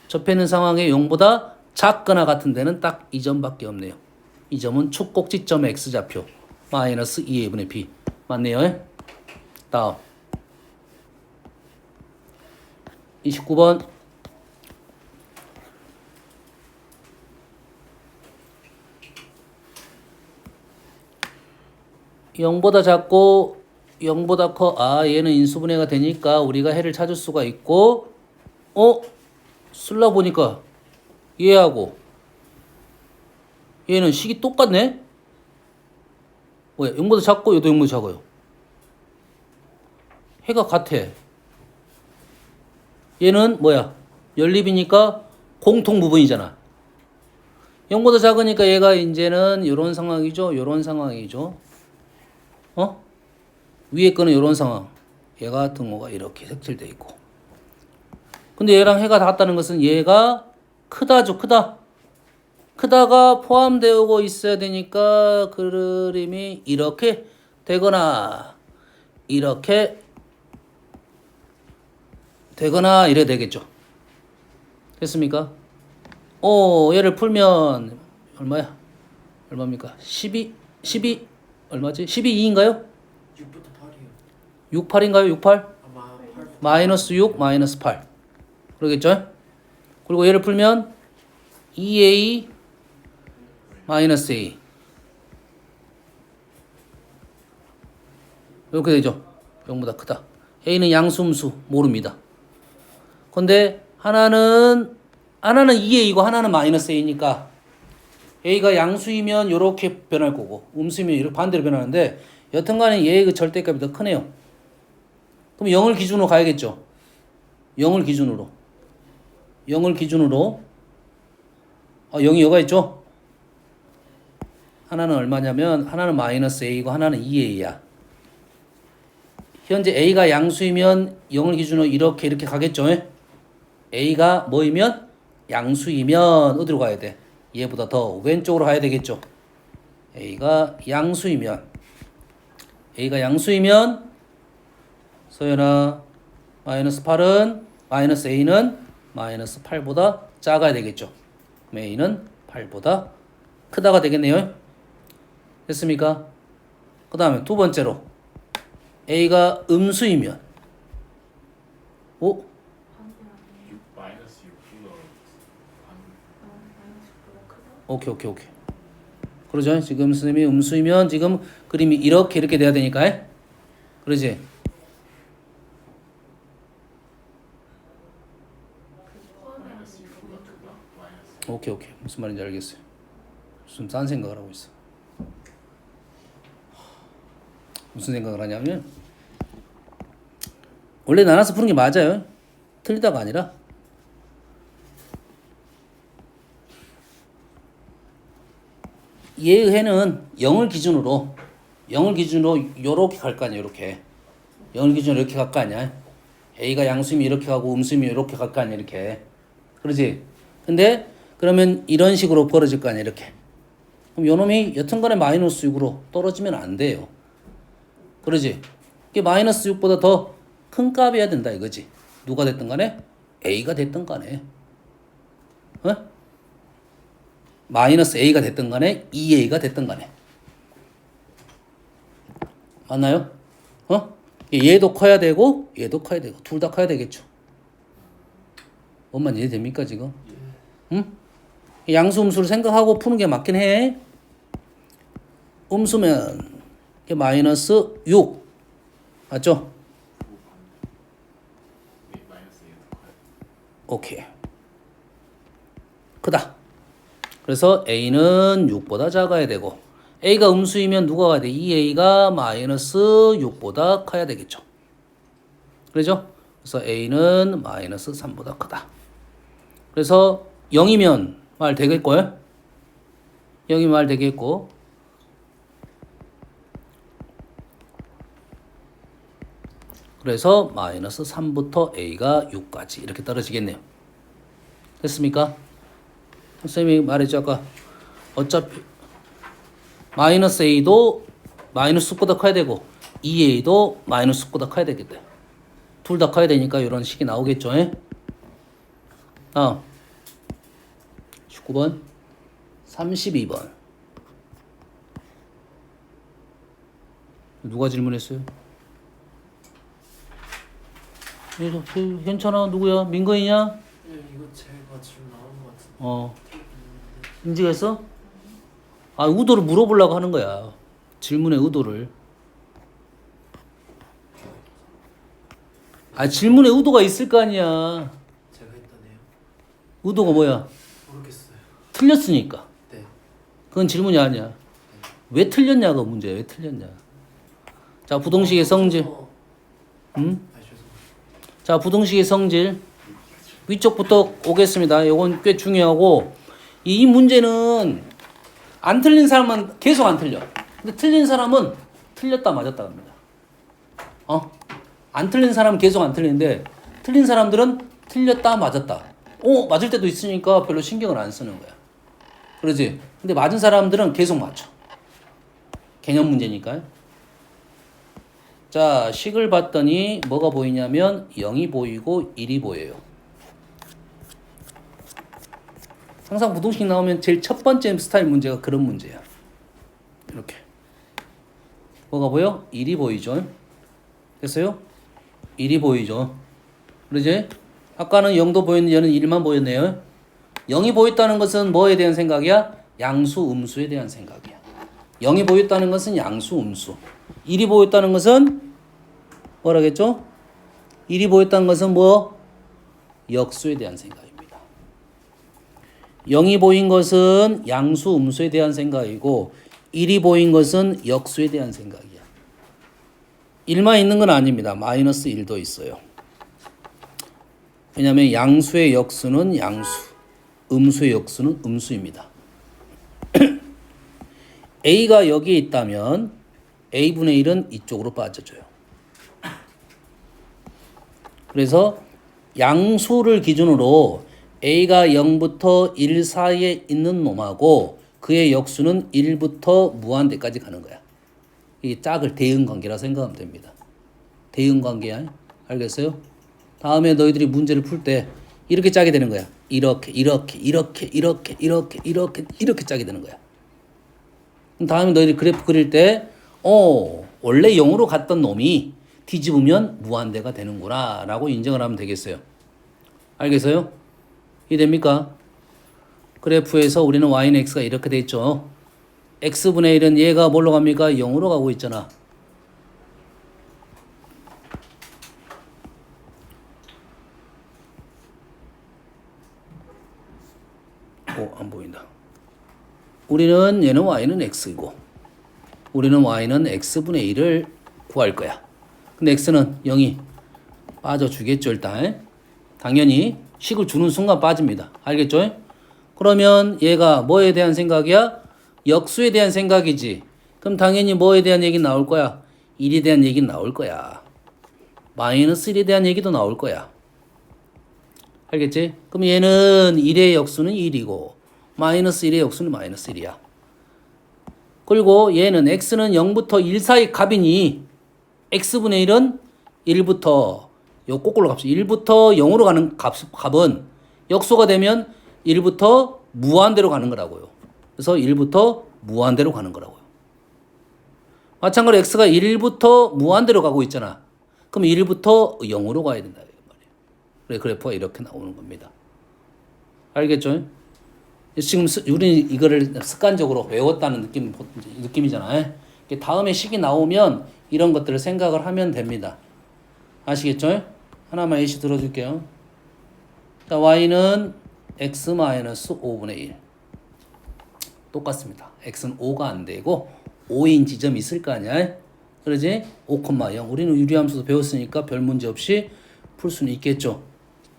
접해 있는 상황에 0보다 작거나 같은 데는 딱 이 점밖에 없네요. 이 점은 축 꼭지점 x좌표 마이너스 2a분의 b 맞네요. 다음 29번. 0보다 작고 0보다 커. 아, 얘는 인수분해가 되니까 우리가 해를 찾을 수가 있고, 쓸라 보니까 얘하고 얘는 식이 똑같네? 뭐야, 0보다 작고 얘도 0보다 작아요. 해가 같아. 얘는 뭐야? 연립이니까 공통 부분이잖아. 0보다 작으니까 얘가 이제는 이런 상황이죠. 이런 상황이죠. 위에 거는 이런 상황. 얘가 등호가 이렇게 색칠돼 있고. 근데 얘랑 해가 같다는 것은 얘가 크다죠. 크다. 크다가 포함되고 있어야 되니까 그림이 이렇게 되거나 이렇게 되거나 이래 되겠죠. 됐습니까? 얘를 풀면 얼마야? 얼마입니까? 12 얼마지? 12,2인가요? 6부터 8이요. 6, 8인가요? 6, 8? 아마 8. 마이너스 6, 마이너스 8. 그러겠죠? 그리고 얘를 풀면 2a 마이너스 a. 이렇게 되죠. 0보다 크다. a는 양수음수 모릅니다. 근데 하나는 2a이고 하나는 마이너스 a니까 a가 양수이면 이렇게 변할 거고 음수이면 이렇게 반대로 변하는데 여튼간에 얘의 그 절대값이 더 크네요. 그럼 0을 기준으로 가야겠죠. 0을 기준으로 0이 여가 있죠. 하나는 얼마냐면 하나는 마이너스 a이고 하나는 2a야. 현재 a가 양수이면 0을 기준으로 이렇게 가겠죠. a가 뭐이면 양수이면 어디로 가야 돼? 얘보다 더 왼쪽으로 가야 되겠죠. a가 양수이면 서연아 마이너스 8은 마이너스 a는 마이너스 8보다 작아야 되겠죠. a는 8보다 크다가 되겠네요. 됐습니까? 그 다음에 두 번째로 a가 음수이면 마이너스 6보다 오케이. 그러죠. 지금 선생님이 음수이면 지금 그림이 이렇게 돼야 되니까. 그러지? 마이너스 6보다 크다. 마이너스 오케이. 무슨 말인지 알겠어요. 무슨 딴 생각을 하고 있어. 무슨 생각을 하냐면 원래 나눠서 푸는 게 맞아요. 틀리다가 아니라 얘의 해는 0을 기준으로 요렇게 갈 거 아니야. 요렇게 0을 기준으로 이렇게 갈 거 아니야. a가 양수이면 이렇게 가고 음수이면 이렇게 갈 거 아니야. 이렇게 그러지. 근데 그러면 이런 식으로 벌어질 거 아니야. 이렇게. 그럼 요놈이 여튼간에 마이너스 6으로 떨어지면 안 돼요. 그러지. 이게 마이너스 6보다 더 큰 값이어야 된다 이거지. 누가 됐든 간에 a가 됐든 간에 마이너스 a가 됐든 간에 2a가 됐든 간에 맞나요? 얘도 커야 되고 얘도 커야 되고 둘 다 커야 되겠죠. 뭔만 이해됩니까 지금? 응? 양수 음수를 생각하고 푸는 게 맞긴 해. 음수면 이게 마이너스 6 맞죠? 마이너스 1더 커요. 오케이. 크다. 그래서 a는 6보다 작아야 되고 a가 음수이면 누가 가야 돼? 2a가 마이너스 6보다 커야 되겠죠. 그렇죠? 그래서 a는 마이너스 3보다 크다. 그래서 0이면 말 되겠고요. 0이면 말 되겠고 그래서 마이너스 3부터 a가 6까지 이렇게 떨어지겠네요. 됐습니까? 선생님이 말했죠 아까 어차피 마이너스 a도 마이너스 6보다 커야 되고 2a도 마이너스 6보다 커야 되겠다. 둘 다 커야 되니까 이런 식이 나오겠죠. 19번 32번 누가 질문했어요? 괜찮아. 누구야? 민건이냐? 예, 이거 제가 지금 나온 것 같은데. 어. 인지했어? 아, 의도를 물어보려고 하는 거야. 질문의 의도를. 아, 질문에 의도가 있을 거 아니야. 제가 했다네요. 의도가 뭐야? 모르겠어요. 틀렸으니까. 네. 그건 질문이 아니야. 왜 틀렸냐가 문제야. 왜 틀렸냐. 자, 부동식의 성질. 응? 아, 죄송합니다. 자, 부동식의 성질. 위쪽부터 오겠습니다. 이건 꽤 중요하고, 이 문제는 안 틀린 사람은 계속 안 틀려. 근데 틀린 사람은 틀렸다 맞았다 합니다. 안 틀린 사람은 계속 안 틀리는데, 틀린 사람들은 틀렸다 맞았다. 맞을 때도 있으니까 별로 신경을 안 쓰는 거야. 그러지? 근데 맞은 사람들은 계속 맞춰. 개념 문제니까요. 자, 식을 봤더니 뭐가 보이냐면 0이 보이고 1이 보여요. 항상 부동식 나오면 제일 첫 번째 스타일 문제가 그런 문제야. 이렇게. 뭐가 보여? 1이 보이죠? 됐어요? 1이 보이죠? 그러지? 아까는 0도 보였는데 얘는 1만 보였네요. 0이 보였다는 것은 뭐에 대한 생각이야? 양수, 음수에 대한 생각이야. 0이 보였다는 것은 양수, 음수. 1이 보였다는 것은 뭐라겠죠? 1이 보였다는 것은 뭐? 역수에 대한 생각입니다. 0이 보인 것은 양수, 음수에 대한 생각이고 1이 보인 것은 역수에 대한 생각이야. 1만 있는 건 아닙니다. 마이너스 1도 있어요. 왜냐하면 양수의 역수는 양수, 음수의 역수는 음수입니다. A가 여기에 있다면 A분의 1은 이쪽으로 빠져줘요. 그래서 양수를 기준으로 A가 0부터 1 사이에 있는 놈하고 그의 역수는 1부터 무한대까지 가는 거야. 이게 짝을 대응관계라 생각하면 됩니다. 대응관계야. 알겠어요? 다음에 너희들이 문제를 풀 때 이렇게 짜게 되는 거야. 이렇게 짜게 되는 거야. 다음에 너희들이 그래프 그릴 때 원래 0으로 갔던 놈이 뒤집으면 무한대가 되는구나 라고 인정을 하면 되겠어요. 알겠어요? 이해됩니까? 그래프에서 우리는 y는 x가 이렇게 돼 있죠. x분의 1은 얘가 뭘로 갑니까? 0으로 가고 있잖아. 안 보인다. 우리는 얘는 y는 x이고 우리는 y는 x분의 1을 구할 거야. 근데 x는 0이 빠져주겠죠. 일단 당연히 식을 주는 순간 빠집니다. 알겠죠? 그러면 얘가 뭐에 대한 생각이야? 역수에 대한 생각이지. 그럼 당연히 뭐에 대한 얘기 나올 거야? 1에 대한 얘기 나올 거야. 마이너스 1에 대한 얘기도 나올 거야. 알겠지? 그럼 얘는 1의 역수는 1이고 마이너스 1의 역수는 마이너스 1이야. 그리고 얘는 x는 0부터 1 사이 값이니 x분의 1은 1부터 요 거꾸로 값이 1부터 0으로 가는 값은 역수가 되면 1부터 무한대로 가는 거라고요. 그래서 1부터 무한대로 가는 거라고요. 마찬가지로 x가 1부터 무한대로 가고 있잖아. 그럼 1부터 0으로 가야 된다. 그래, 그래프가 이렇게 나오는 겁니다. 알겠죠? 지금 우리는 이거를 습관적으로 외웠다는 느낌이잖아요. 다음에 식이 나오면 이런 것들을 생각을 하면 됩니다. 아시겠죠? 하나만 예시 들어줄게요. 자, y는 x-5분의 1. 똑같습니다. x는 5가 안 되고 5인 지점이 있을 거 아니야? 그러지? 5,0. 우리는 유리함수도 배웠으니까 별 문제 없이 풀 수는 있겠죠.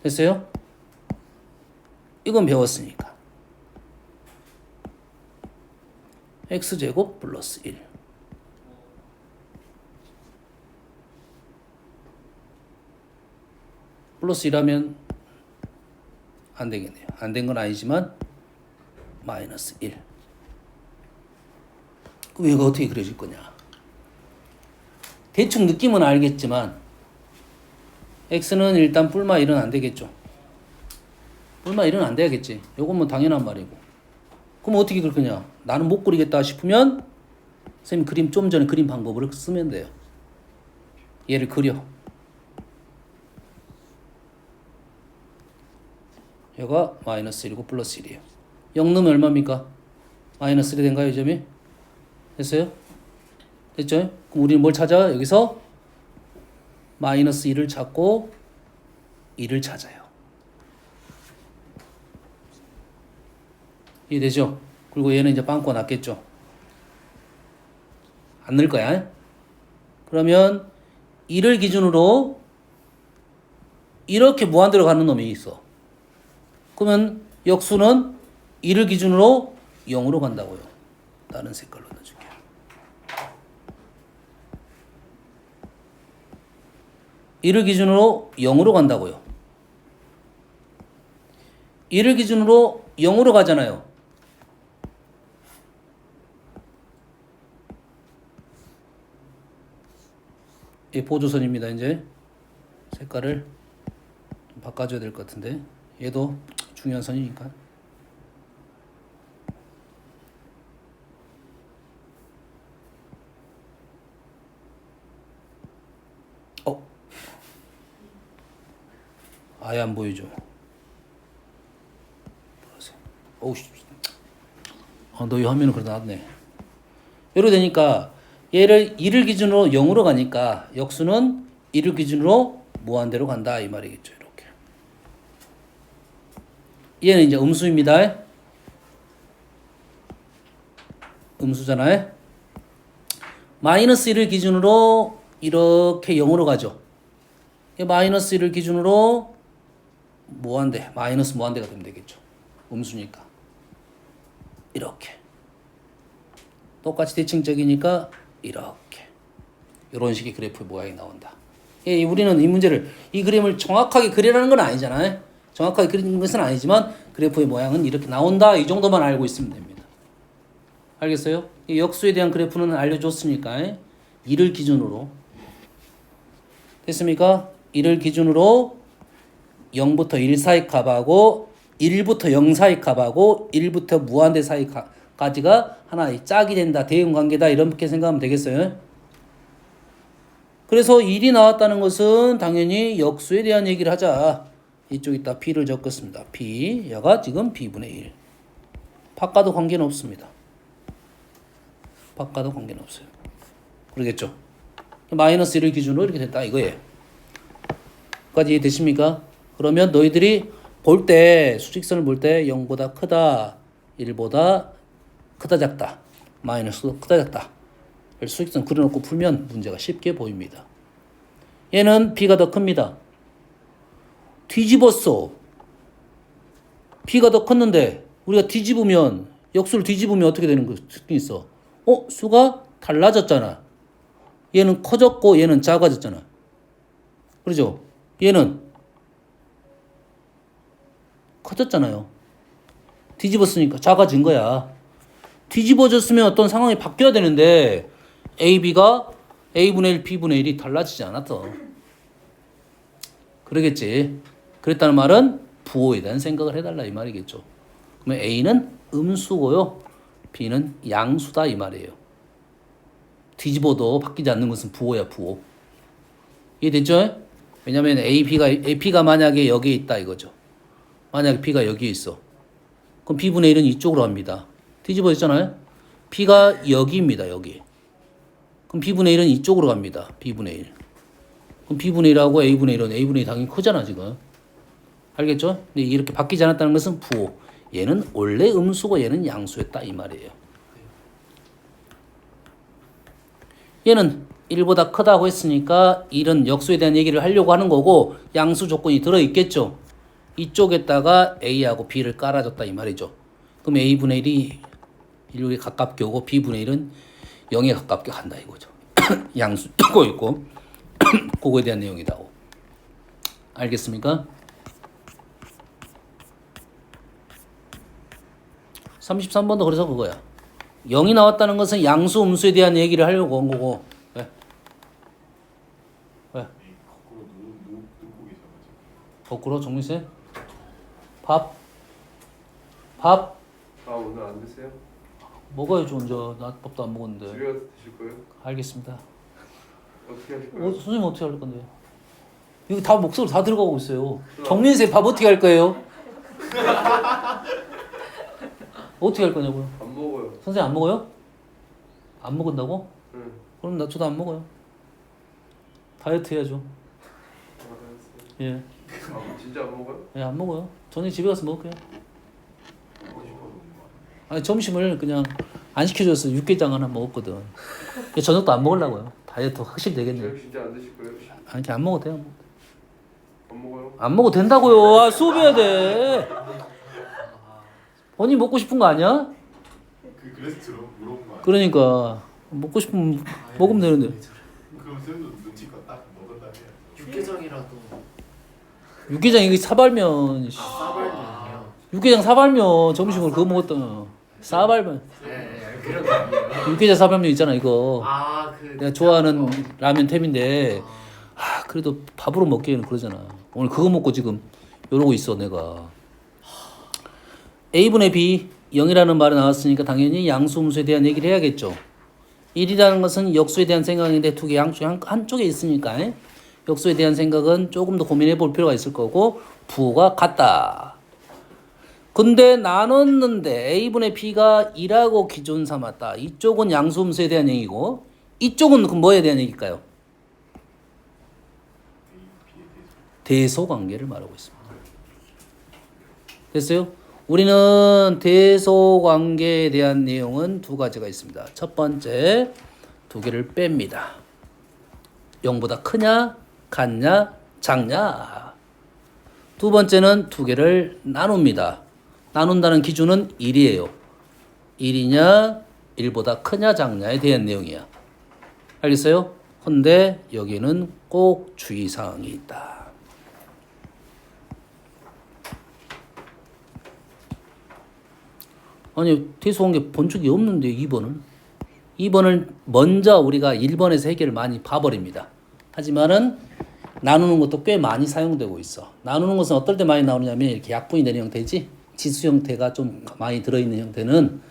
됐어요? 이건 배웠으니까. x제곱 플러스 1. 플러스 1하면 안 되겠네요. 안 된 건 아니지만 마이너스 1. 그럼 이거 어떻게 그려질 거냐? 대충 느낌은 알겠지만 x는 일단 뿔마 1은 안 되겠죠. 뿔마 1은 안 돼야겠지. 요건 뭐 당연한 말이고. 그럼 어떻게 그릴 거냐? 나는 못 그리겠다 싶으면 선생님 그림 좀 전에 그림 방법을 쓰면 돼요. 얘를 그려. 얘가 마이너스 1이고 플러스 1이에요. 0 넣으면 얼마입니까? 마이너스 1이 된가요? 이 점이? 됐어요? 됐죠? 그럼 우리는 뭘 찾아? 여기서 마이너스 1을 찾고 1을 찾아요. 이해되죠? 그리고 얘는 이제 빵꾸가 났겠죠? 안 넣을 거야. 그러면 1을 기준으로 이렇게 무한대로 가는 놈이 있어. 그러면 역수는 1을 기준으로 0으로 간다고요. 다른 색깔로 넣어줄게요. 이를 기준으로 0으로 간다고요. 이를 기준으로 0으로 가잖아요. 이 보조선입니다. 이제 색깔을 좀 바꿔줘야 될 것 같은데 얘도 중요한 선이니까. 아예 안 보이죠? 어우, 너희 화면은 그래도 낫네. 이렇게 되니까 얘를 1을 기준으로 0으로 가니까 역수는 1을 기준으로 무한대로 간다 이 말이겠죠. 이렇게. 얘는 이제 음수입니다. 음수잖아요. 마이너스 1을 기준으로 이렇게 0으로 가죠. 마이너스 1을 기준으로 무한대, 마이너스 무한대가 되면 되겠죠. 음수니까. 이렇게. 똑같이 대칭적이니까 이렇게. 이런 식의 그래프의 모양이 나온다. 예, 우리는 이 문제를, 이 그림을 정확하게 그리라는 건 아니잖아요. 정확하게 그리는 것은 아니지만 그래프의 모양은 이렇게 나온다. 이 정도만 알고 있으면 됩니다. 알겠어요? 이 역수에 대한 그래프는 알려줬으니까 1을 기준으로 됐습니까? 1을 기준으로 0부터 1 사이 값하고 1부터 0 사이 값하고 1부터 무한대 사이까지가 하나의 짝이 된다. 대응 관계다. 이렇게 생각하면 되겠어요. 그래서 1이 나왔다는 것은 당연히 역수에 대한 얘기를 하자. 이쪽에다 P를 적겠습니다. P, 얘가 지금 B분의 1. 바꿔도 관계는 없습니다. 바꿔도 관계는 없어요. 그러겠죠? 마이너스 1을 기준으로 이렇게 됐다 이거예요. 까지 이해되십니까? 그러면 너희들이 볼 때 수직선을 볼 때 0보다 크다, 1보다 크다 작다, 마이너스도 크다 작다 수직선 그려놓고 풀면 문제가 쉽게 보입니다. 얘는 B가 더 큽니다. 뒤집었어. B가 더 컸는데 우리가 뒤집으면 역수를 뒤집으면 어떻게 되는 거 있어? 수가 달라졌잖아. 얘는 커졌고 얘는 작아졌잖아. 그렇죠? 얘는 커졌잖아요. 뒤집었으니까 작아진 거야. 뒤집어졌으면 어떤 상황이 바뀌어야 되는데 A, B가 A분의 1, B분의 1이 달라지지 않았어. 그러겠지. 그랬다는 말은 부호에 대한 생각을 해달라 이 말이겠죠. 그러면 A는 음수고요. B는 양수다 이 말이에요. 뒤집어도 바뀌지 않는 것은 부호야 부호. 이해됐죠? 왜냐면 P가 만약에 여기에 있다 이거죠. 만약에 P가 여기에 있어. 그럼 B분의 1은 이쪽으로 갑니다. 뒤집어졌잖아요. P가 여기입니다. 여기. 그럼 B분의 1은 이쪽으로 갑니다. B분의 1. 그럼 B분의 1하고 A분의 1은 A분의 1이 당연히 크잖아 지금. 알겠죠? 근데 이렇게 바뀌지 않았다는 것은 부호. 얘는 원래 음수고 얘는 양수였다 이 말이에요. 얘는 1보다 크다고 했으니까 1은 역수에 대한 얘기를 하려고 하는 거고 양수 조건이 들어있겠죠. 이쪽에다가 A하고 B를 깔아줬다 이 말이죠. 그럼 A분의 1이 1에 가깝게 오고 B분의 1은 0에 가깝게 간다 이거죠. 양수 거 있고 그거에 대한 내용이다고. 알겠습니까? 33번도 그래서 그거야. 0이 나왔다는 것은 양수 음수에 대한 얘기를 하려고 한 거고. 왜? 거꾸로 누고 계셔가지고. 거꾸로 정민쌤? 밥? 오늘 안 드세요? 먹어야죠. 먼저 낮밥도 안 먹었는데. 집에 가서 드실 거예요? 알겠습니다. 어떻게 하실 거예요? 선생님 어떻게 할 건데요? 이거 다 목소리 다 들어가고 있어요. 정민쌤 밥 어떻게 할 거예요? 어떻게 할 거냐고요? 안 먹어요. 선생님 안 먹어요? 안 먹는다고? 응. 그럼 저도 안 먹어요. 다이어트 해야죠. 알았어요. 예, 진짜 안 먹어요? 예, 안 먹어요. 저녁 집에 가서 먹을게요. 먹고 싶어서 아니 점심을 그냥 안 시켜줘서 육개장 하나 먹었거든. 저녁도 안 먹으려고요. 다이어트 확실히 되겠네. 저녁 진짜 안 드실 거예요? 아니 그냥 안 먹어도 돼요. 안 먹어요? 안 먹어도 된다고요. 아, 수업해야 돼. 본인 먹고 싶은 거 아니야? 그래서 물어본 거 아니야? 그러니까 먹고 싶으면 먹으면 되는데. 그럼 쌤도 눈치껏 딱 먹었다며. 육개장이라도 육개장 이거 사발면. 싸발면이요. 육개장 사발면 점심으로 그거 먹었다. 사발면. 네, 그런 거 아니에요. 육개장 사발면 있잖아 이거. 그 내가 좋아하는 라면 템인데 그래도 밥으로 먹기에는 그러잖아. 오늘 그거 먹고 지금 이러고 있어 내가. A분의 B 0이라는 말이 나왔으니까 당연히 양수음수에 대한 얘기를 해야겠죠. 1이라는 것은 역수에 대한 생각인데 두 개 양수 한쪽에 있으니까 역수에 대한 생각은 조금 더 고민해 볼 필요가 있을 거고 부호가 같다. 근데 나눴는데 A분의 B가 2라고 기준 삼았다. 이쪽은 양수음수에 대한 얘기고 이쪽은 그럼 뭐에 대한 얘기일까요? 대소관계를 말하고 있습니다. 됐어요? 우리는 대소관계에 대한 내용은 두 가지가 있습니다. 첫 번째, 두 개를 뺍니다. 0보다 크냐, 같냐, 작냐. 두 번째는 두 개를 나눕니다. 나눈다는 기준은 1이에요. 1이냐, 1보다 크냐, 작냐에 대한 내용이야. 알겠어요? 근데 여기는 꼭 주의사항이 있다. 아니 대소관계 본 적이 없는데 2번을 먼저 우리가 1번에서 해결을 많이 봐버립니다. 하지만은 나누는 것도 꽤 많이 사용되고 있어. 나누는 것은 어떨 때 많이 나오냐면 이렇게 약분이 되는 형태지 지수 형태가 좀 많이 들어있는 형태는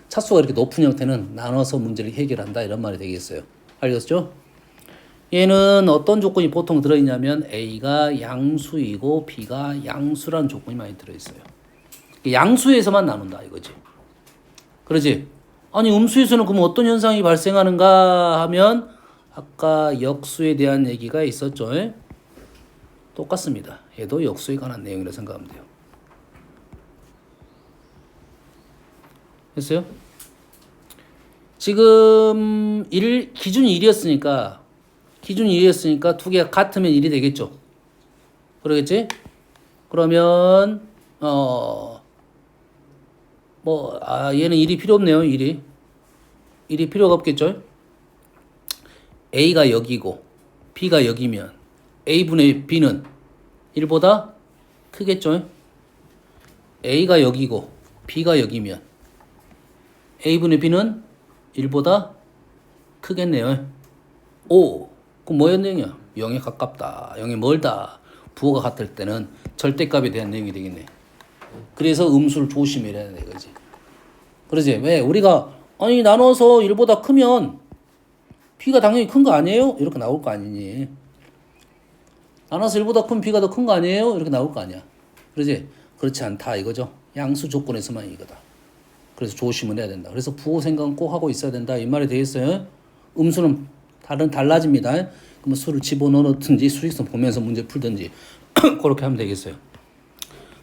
차수가 이렇게 높은 형태는 나눠서 문제를 해결한다 이런 말이 되겠어요. 알겠죠? 얘는 어떤 조건이 보통 들어있냐면 A가 양수이고 B가 양수라는 조건이 많이 들어있어요. 양수에서만 나눈다 이거지. 그러지? 아니 음수에서는 그럼 어떤 현상이 발생하는가 하면 아까 역수에 대한 얘기가 있었죠. 똑같습니다. 얘도 역수에 관한 내용이라 생각하면 돼요. 됐어요? 지금 기준이 1이었으니까 두 개가 같으면 1이 되겠죠. 그러겠지? 그러면 얘는 1이 필요 없네요. 1이 필요가 없겠죠. A가 여기고 B가 여기면 A분의 B는 1보다 크겠죠. A가 여기고 B가 여기면 A분의 B는 1보다 크겠네요. 오, 그럼 뭐의 내용이야? 0에 가깝다, 0에 멀다. 부호가 같을 때는 절대값에 대한 내용이 되겠네. 그래서 음수를 조심해야 돼 이거지. 그러지? 왜? 우리가 아니 나눠서 1보다 크면 B가 당연히 큰 거 아니에요? 이렇게 나올 거 아니니. 나눠서 1보다 큰 B가 더 큰 거 아니에요? 이렇게 나올 거 아니야. 그러지? 그렇지 않다 이거죠. 양수 조건에서만 이거다. 그래서 조심을 해야 된다. 그래서 부호 생각은 꼭 하고 있어야 된다. 이 말이 되겠어요? 음수는 달라집니다. 그러면 수를 집어넣든지 수직선 보면서 문제 풀든지 그렇게 하면 되겠어요.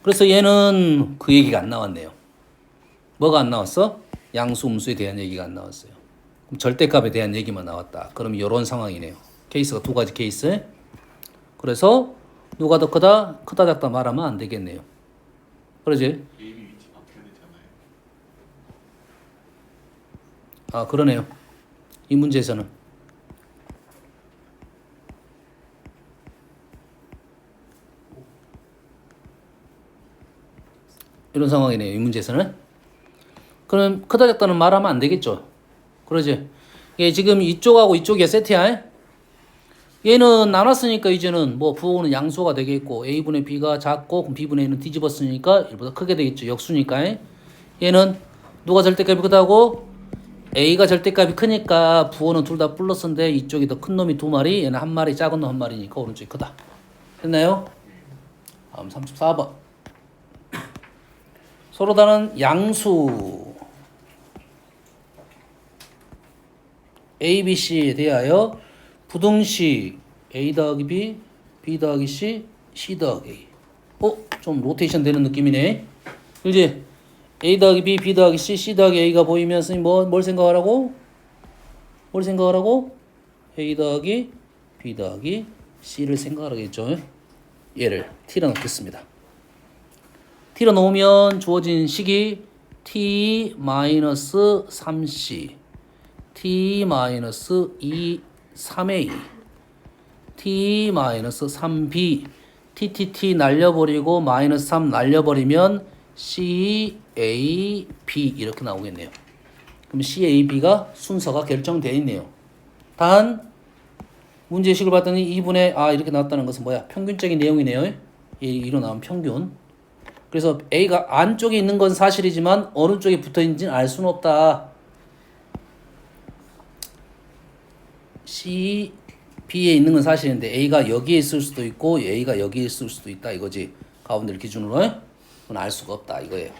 그래서 얘는 그 얘기가 안 나왔네요. 뭐가 안 나왔어? 양수 음수에 대한 얘기가 안 나왔어요. 그럼 절대값에 대한 얘기만 나왔다. 그럼 이런 상황이네요. 케이스가 두 가지 케이스. 그래서 누가 더 크다 작다 말하면 안 되겠네요. 그러지? A, B 위치 바뀌어야 되잖아요. 아 그러네요. 이 문제에서는 이런 상황이네요. 이 문제에서는. 그럼 크다 작다는 말하면 안 되겠죠. 그러지? 얘 지금 이쪽하고 이쪽이 세트야. 얘는 나눴으니까 이제는 뭐 부호는 양수가 되겠고 A분의 B가 작고 그럼 B분의 A는 뒤집었으니까 1보다 크게 되겠죠. 역수니까. 얘는 누가 절대값이 크다고? A가 절대값이 크니까 부호는 둘 다 플러스인데 이쪽이 더 큰 놈이 두 마리 얘는 한 마리 작은 놈 한 마리니까 오른쪽이 크다. 됐나요? 다음 34번. 서로 다른 양수 A, B, C에 대하여 부등식 A 더하기 B, B 더하기 C, C 더하기 A. 좀 로테이션 되는 느낌이네. 그지? A 더하기 B, B 더하기 C, C 더하기 A가 보이면 선생님 뭘 생각하라고? 뭘 생각하라고? A 더하기 B 더하기 C를 생각하겠죠. 얘를 T로 넣겠습니다. T로 놓으면 주어진 식이 T-3C T-2 3A T-3B TTT 날려버리고 마이너스 3 날려버리면 CAB 이렇게 나오겠네요. 그럼 CAB가 순서가 결정되어 있네요. 단 문제식을 봤더니 2분의 이렇게 나왔다는 것은 뭐야? 평균적인 내용이네요. 이로 나온 평균. 그래서 A가 안쪽에 있는 건 사실이지만 어느 쪽에 붙어 있는지는 알 수는 없다. C, B에 있는 건 사실인데 A가 여기에 있을 수도 있고 A가 여기에 있을 수도 있다 이거지. 가운데를 기준으로 그건 알 수가 없다 이거예요.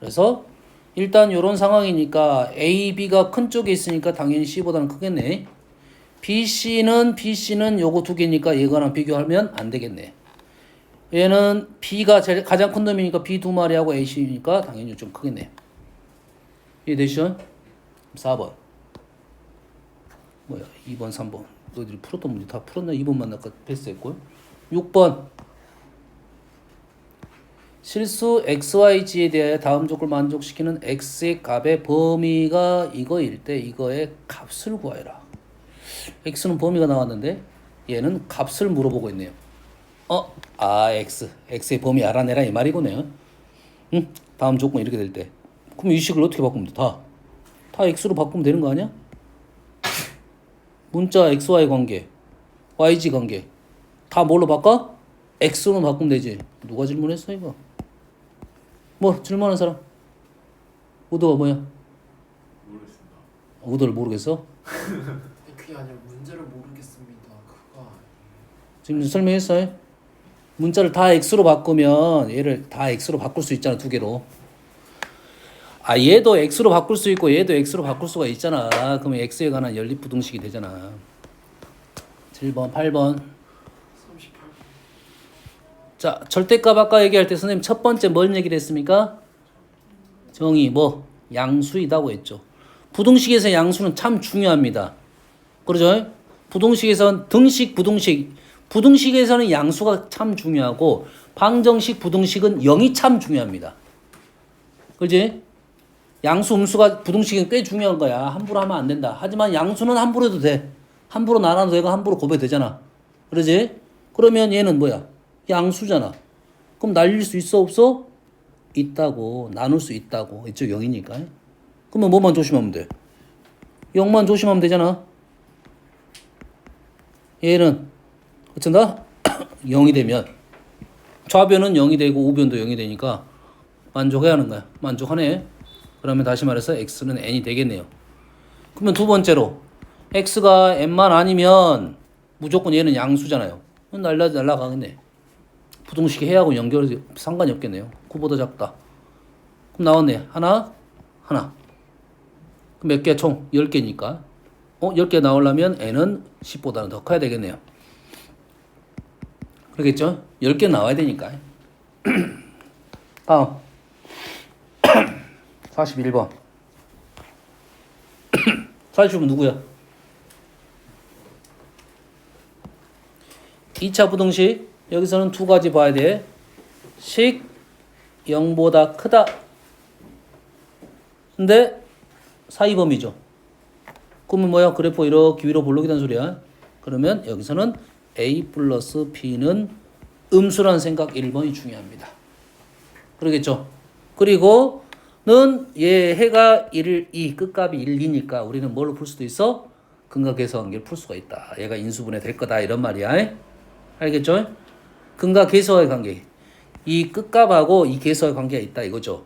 그래서 일단 이런 상황이니까 A, B가 큰 쪽에 있으니까 당연히 C보다는 크겠네. BC는 요거 두 개니까 얘거랑 비교하면 안 되겠네. 얘는 B가 가장 큰 놈이니까 B 두 마리하고 AC니까 당연히 좀 크겠네. 이해되시죠? 4번. 뭐야? 2번, 3번. 너희들이 풀었던 문제 다 풀었나? 2번만 아까 패스했고요. 6번. 실수 XYG에 대하여 다음 조건을 만족시키는 X의 값의 범위가 이거일 때 이거의 값을 구하여라. X는 범위가 나왔는데 얘는 값을 물어보고 있네요. X의 범위 알아내라 이 말이구네요. 응? 다음 조건 이렇게 될 때. 그럼 이 식을 어떻게 바꾸면 돼? 다 X로 바꾸면 되는 거 아니야? 문자 XY 관계, YG 관계 다 뭘로 바꿔? X로 바꾸면 되지. 누가 질문했어 이거? 뭐 질문하는 사람? 우도가 뭐야? 모르겠습니다. 우도를 모르겠어? 그게 아니라 문제를 모르겠습니다. 그거 아니에요. 지금 설명했어요? 문자를 다 X로 바꾸면 얘를 다 X로 바꿀 수 있잖아. 두 개로. 얘도 X로 바꿀 수 있고 얘도 X로 바꿀 수가 있잖아. 그러면 X에 관한 연립부등식이 되잖아. 7번, 8번. 38번. 자, 절대값 아까 얘기할 때 선생님 첫 번째 뭘 얘기를 했습니까? 정의, 양수이다고 했죠. 부등식에서 양수는 참 중요합니다. 그러죠? 부등식에선 등식, 부등식에서는 양수가 참 중요하고 방정식, 부등식은 0이 참 중요합니다. 그렇지? 양수, 음수가 부등식은 꽤 중요한 거야. 함부로 하면 안 된다. 하지만 양수는 함부로 해도 돼. 함부로 나눠도 되고 함부로 곱해도 되잖아. 그러지? 그러면 얘는 뭐야? 양수잖아. 그럼 날릴 수 있어 없어? 있다고. 나눌 수 있다고. 이쪽 0이니까. 그러면 뭐만 조심하면 돼? 0만 조심하면 되잖아. 얘는 어쩐다? 0이 되면 좌변은 0이 되고 우변도 0이 되니까 만족해야 하는 거야. 만족하네. 그러면 다시 말해서 x는 n이 되겠네요. 그러면 두 번째로 x가 n만 아니면 무조건 얘는 양수잖아요. 날라가겠네. 부등식 해하고 연결이 상관이 없겠네요. 9보다 작다. 그럼 나왔네. 하나. 그럼 몇 개 총? 10개니까. 10개 나오려면 n은 10보다는 더 커야 되겠네요. 그러겠죠? 10개 나와야 되니까. 다음 41번 40번 누구야? 2차 부등식 여기서는 두 가지 봐야 돼. 식 0보다 크다. 근데 사이범위죠. 그러면 뭐야? 그래프 이렇게 위로 볼록이란 소리야. 그러면 여기서는 A 플러스 B는 음수라는 생각 1번이 중요합니다. 그러겠죠? 그리고는 얘 해가 1, 2, 끝값이 1, 2니까 우리는 뭘로 풀 수도 있어? 근각계수 관계를 풀 수가 있다. 얘가 인수분해 될 거다 이런 말이야. 알겠죠? 근각계수와의 관계. 이 끝값하고 이 계수와의 관계가 있다 이거죠.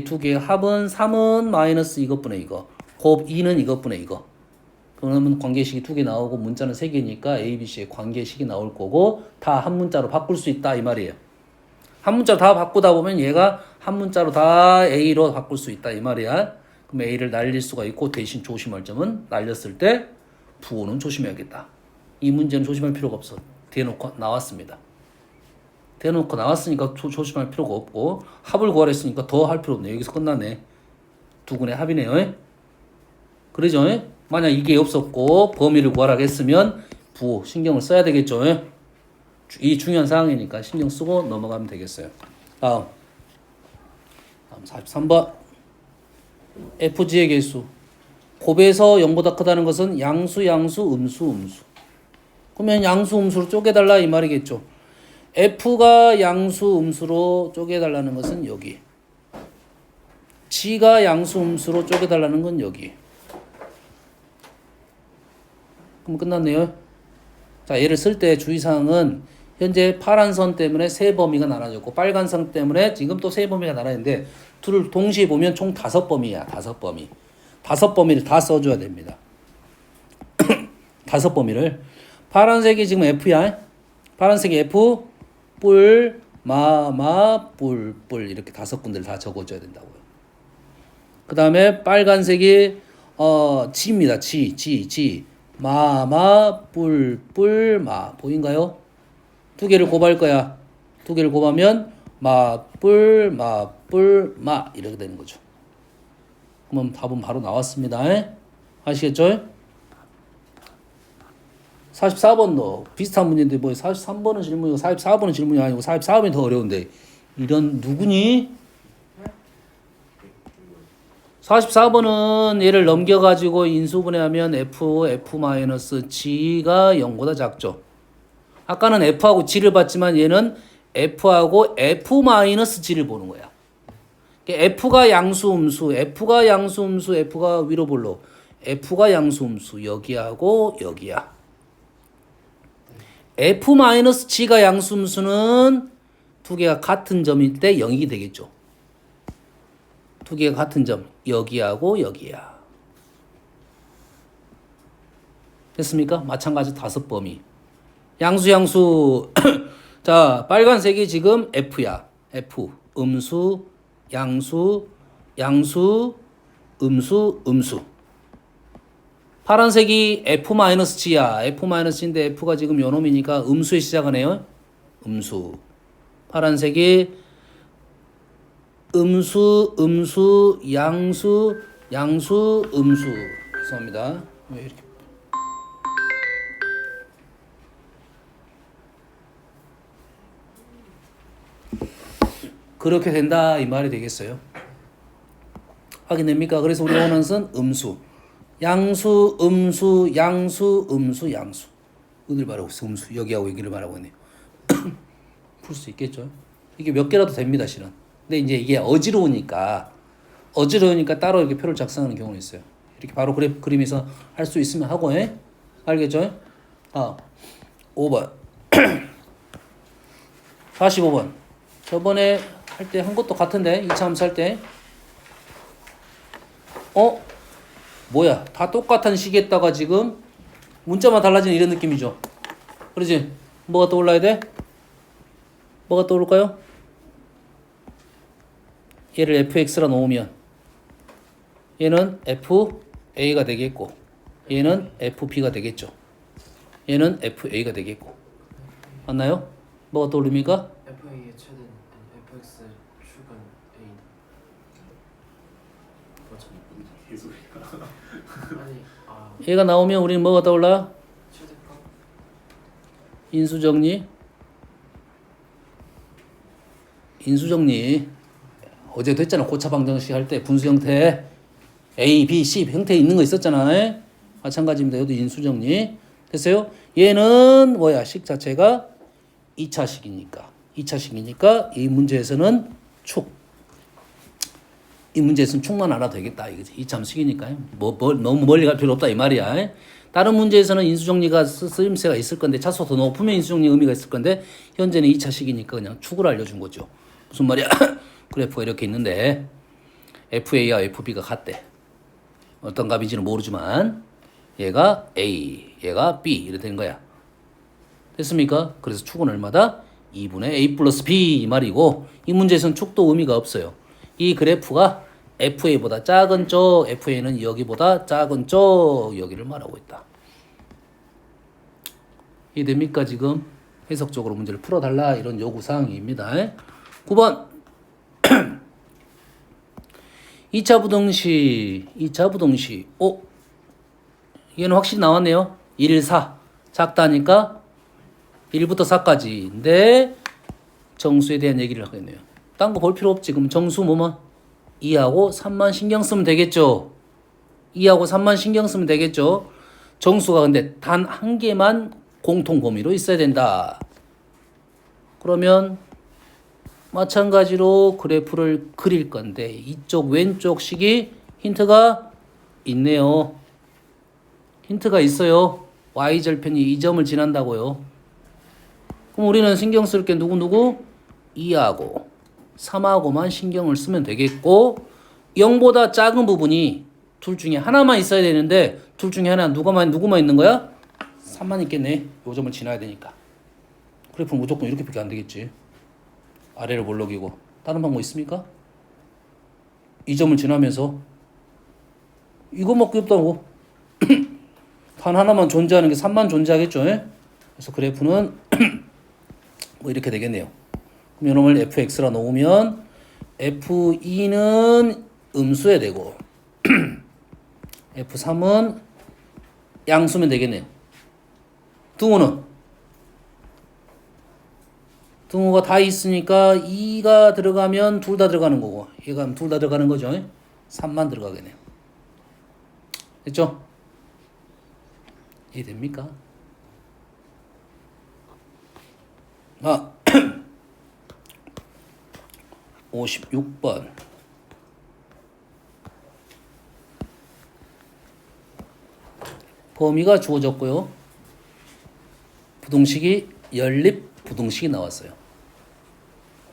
두 개의 합은 3은 마이너스 이것분의 이거. 곱 2는 이것분의 이거. 그러면 관계식이 두 개 나오고 문자는 세 개니까 A, B, C의 관계식이 나올 거고 다 한 문자로 바꿀 수 있다 이 말이에요. 한 문자로 다 바꾸다 보면 얘가 한 문자로 다 A로 바꿀 수 있다 이 말이야. 그럼 A를 날릴 수가 있고 대신 조심할 점은 날렸을 때 부호는 조심해야겠다. 이 문제는 조심할 필요가 없어. 대놓고 나왔습니다. 대놓고 나왔으니까 조심할 필요가 없고 합을 구하라 했으니까 더 할 필요 없네. 여기서 끝나네. 두근의 합이네요. 그러죠? 만약 이게 없었고 범위를 구하라 했으면 부호 신경을 써야 되겠죠. 이 중요한 사항이니까 신경 쓰고 넘어가면 되겠어요. 다음 43번 FG의 개수 곱에서 0보다 크다는 것은 양수, 음수. 그러면 양수, 음수로 쪼개달라 이 말이겠죠. F가 양수, 음수로 쪼개달라는 것은 여기. G가 양수, 음수로 쪼개달라는 건 여기. 그럼 끝났네요. 자, 얘를 쓸 때 주의사항은 현재 파란 선 때문에 세 범위가 나눠졌고 빨간 선 때문에 지금 또 세 범위가 나눠있는데 둘을 동시에 보면 총 5범위야. 5범위. 5범위를 다 써줘야 됩니다. 5범위를. 파란색이 지금 F야. 파란색이 F, 뿔, 뿔 이렇게 5군데를 다 적어줘야 된다고요. 그 다음에 빨간색이 G입니다. G. 뿔, 보인가요? 두 개를 곱할 거야. 두 개를 곱하면 뿔, 이렇게 되는 거죠. 그러면 답은 바로 나왔습니다. 아시겠죠? 44번도 비슷한 문제인데 뭐 43번은 질문이고 44번은 질문이 아니고 44번이 더 어려운데 이런 누구니? 44번은 얘를 넘겨가지고 인수분해하면 F-G가 0보다 작죠. 아까는 F하고 G를 봤지만 얘는 F하고 F-G를 보는 거야. F가 양수, 음수, F가 위로 볼로 F가 양수, 음수, 여기하고 여기야. F-G가 양수, 음수는 두 개가 같은 점일 때 0이 되겠죠. 두 개가 같은 점, 여기하고 여기야. 됐습니까? 마찬가지 5범위. 양수. 자, 빨간색이 지금 F야. F. 음수, 양수, 음수. 파란색이 F-G야. F-G인데 F가 지금 요 놈이니까 음수에 시작하네요. 음수. 파란색이 음수, 양수, 음수. 죄송합니다. 왜 이렇게. 그렇게 된다 이 말이 되겠어요. 확인됩니까? 그래서 우리 원하는 것은 음수. 양수. 어딜 말하고 있어? 음수. 여기하고 여기를 말하고 있네요. 풀 수 있겠죠? 이게 몇 개라도 됩니다, 실은. 근데 이제 이게 어지러우니까 따로 이렇게 표를 작성하는 경우는 있어요. 이렇게 바로 그림에서 할 수 있으면 하고, 알겠죠? 5번. 45번. 저번에 할 때 한 것도 같은데, 2차 함수 할 때. 뭐야? 다 똑같은 식에다가 지금 문자만 달라지는 이런 느낌이죠. 그러지? 뭐가 떠올라야 돼? 뭐가 떠오를까요? 얘를 fx라 놓으면 얘는 fa가 되겠고 얘는 fb가 되겠죠. 얘는 fa가 되겠고 맞나요? 뭐가 떠오릅니까? FA의 최대는 FX 축은 A. 개소리가. 아니 얘가 나오면 우리는 뭐가 떠올라? 최대값. 인수정리 어제도 했잖아. 고차 방정식 할 때 분수 형태 A, B, C 형태에 있는 거 있었잖아. 마찬가지입니다. 여기도 인수정리 됐어요? 얘는 뭐야? 식 자체가 2차식이니까 이 문제에서는 이 문제에서는 축만 알아도 되겠다. 이거지. 2차식이니까요. 너무 멀리 갈 필요 없다 이 말이야. 다른 문제에서는 인수정리가 쓰임새가 있을 건데 차수가 더 높으면 인수정리 의미가 있을 건데 현재는 2차식이니까 그냥 축을 알려준 거죠. 무슨 말이야? 그래프가 이렇게 있는데 FA와 FB가 같대. 어떤 값인지는 모르지만 얘가 A, 얘가 B 이렇게 되는 거야. 됐습니까? 그래서 축은 얼마다? 2분의 A 플러스 B 이 말이고 이 문제에서는 축도 의미가 없어요. 이 그래프가 FA보다 작은 쪽, FA는 여기보다 작은 쪽 여기를 말하고 있다. 이해됩니까 지금? 해석적으로 문제를 풀어달라 이런 요구사항입니다. 9번 2차 부등식 얘는 확실히 나왔네요. 1, 4 작다니까 1부터 4까지인데 정수에 대한 얘기를 하겠네요. 딴 거 볼 필요 없지. 그럼 정수 뭐만 2하고 3만 신경 쓰면 되겠죠. 2하고 3만 신경 쓰면 되겠죠. 정수가 근데 단 한 개만 공통 범위로 있어야 된다. 그러면 마찬가지로 그래프를 그릴 건데 이쪽 왼쪽 식이 힌트가 있네요. 힌트가 있어요. y절편이 이 점을 지난다고요. 그럼 우리는 신경 쓸 게 누구? 2하고 3하고만 신경을 쓰면 되겠고 0보다 작은 부분이 둘 중에 하나만 있어야 되는데 둘 중에 하나 누구만 있는 거야? 3만 있겠네. 요 점을 지나야 되니까. 그래프는 무조건 이렇게밖에 안 되겠지. 아래를 몰록이고. 다른 방법 있습니까? 이 점을 지나면서 이거밖에 없다고. 단 하나만 존재하는 게 3만 존재하겠죠. 예? 그래서 그래프는 뭐 이렇게 되겠네요. 그럼 이놈을 fx라 놓으면 f2는 음수에 되고 f3은 양수면 되겠네요. 등호가 다 있으니까 2가 들어가면 둘 다 들어가는 거고 얘가 둘 다 들어가는 거죠. 3만 들어가겠네요. 됐죠? 이해됩니까? 56번 범위가 주어졌고요. 부등식이 연립 부등식이 나왔어요.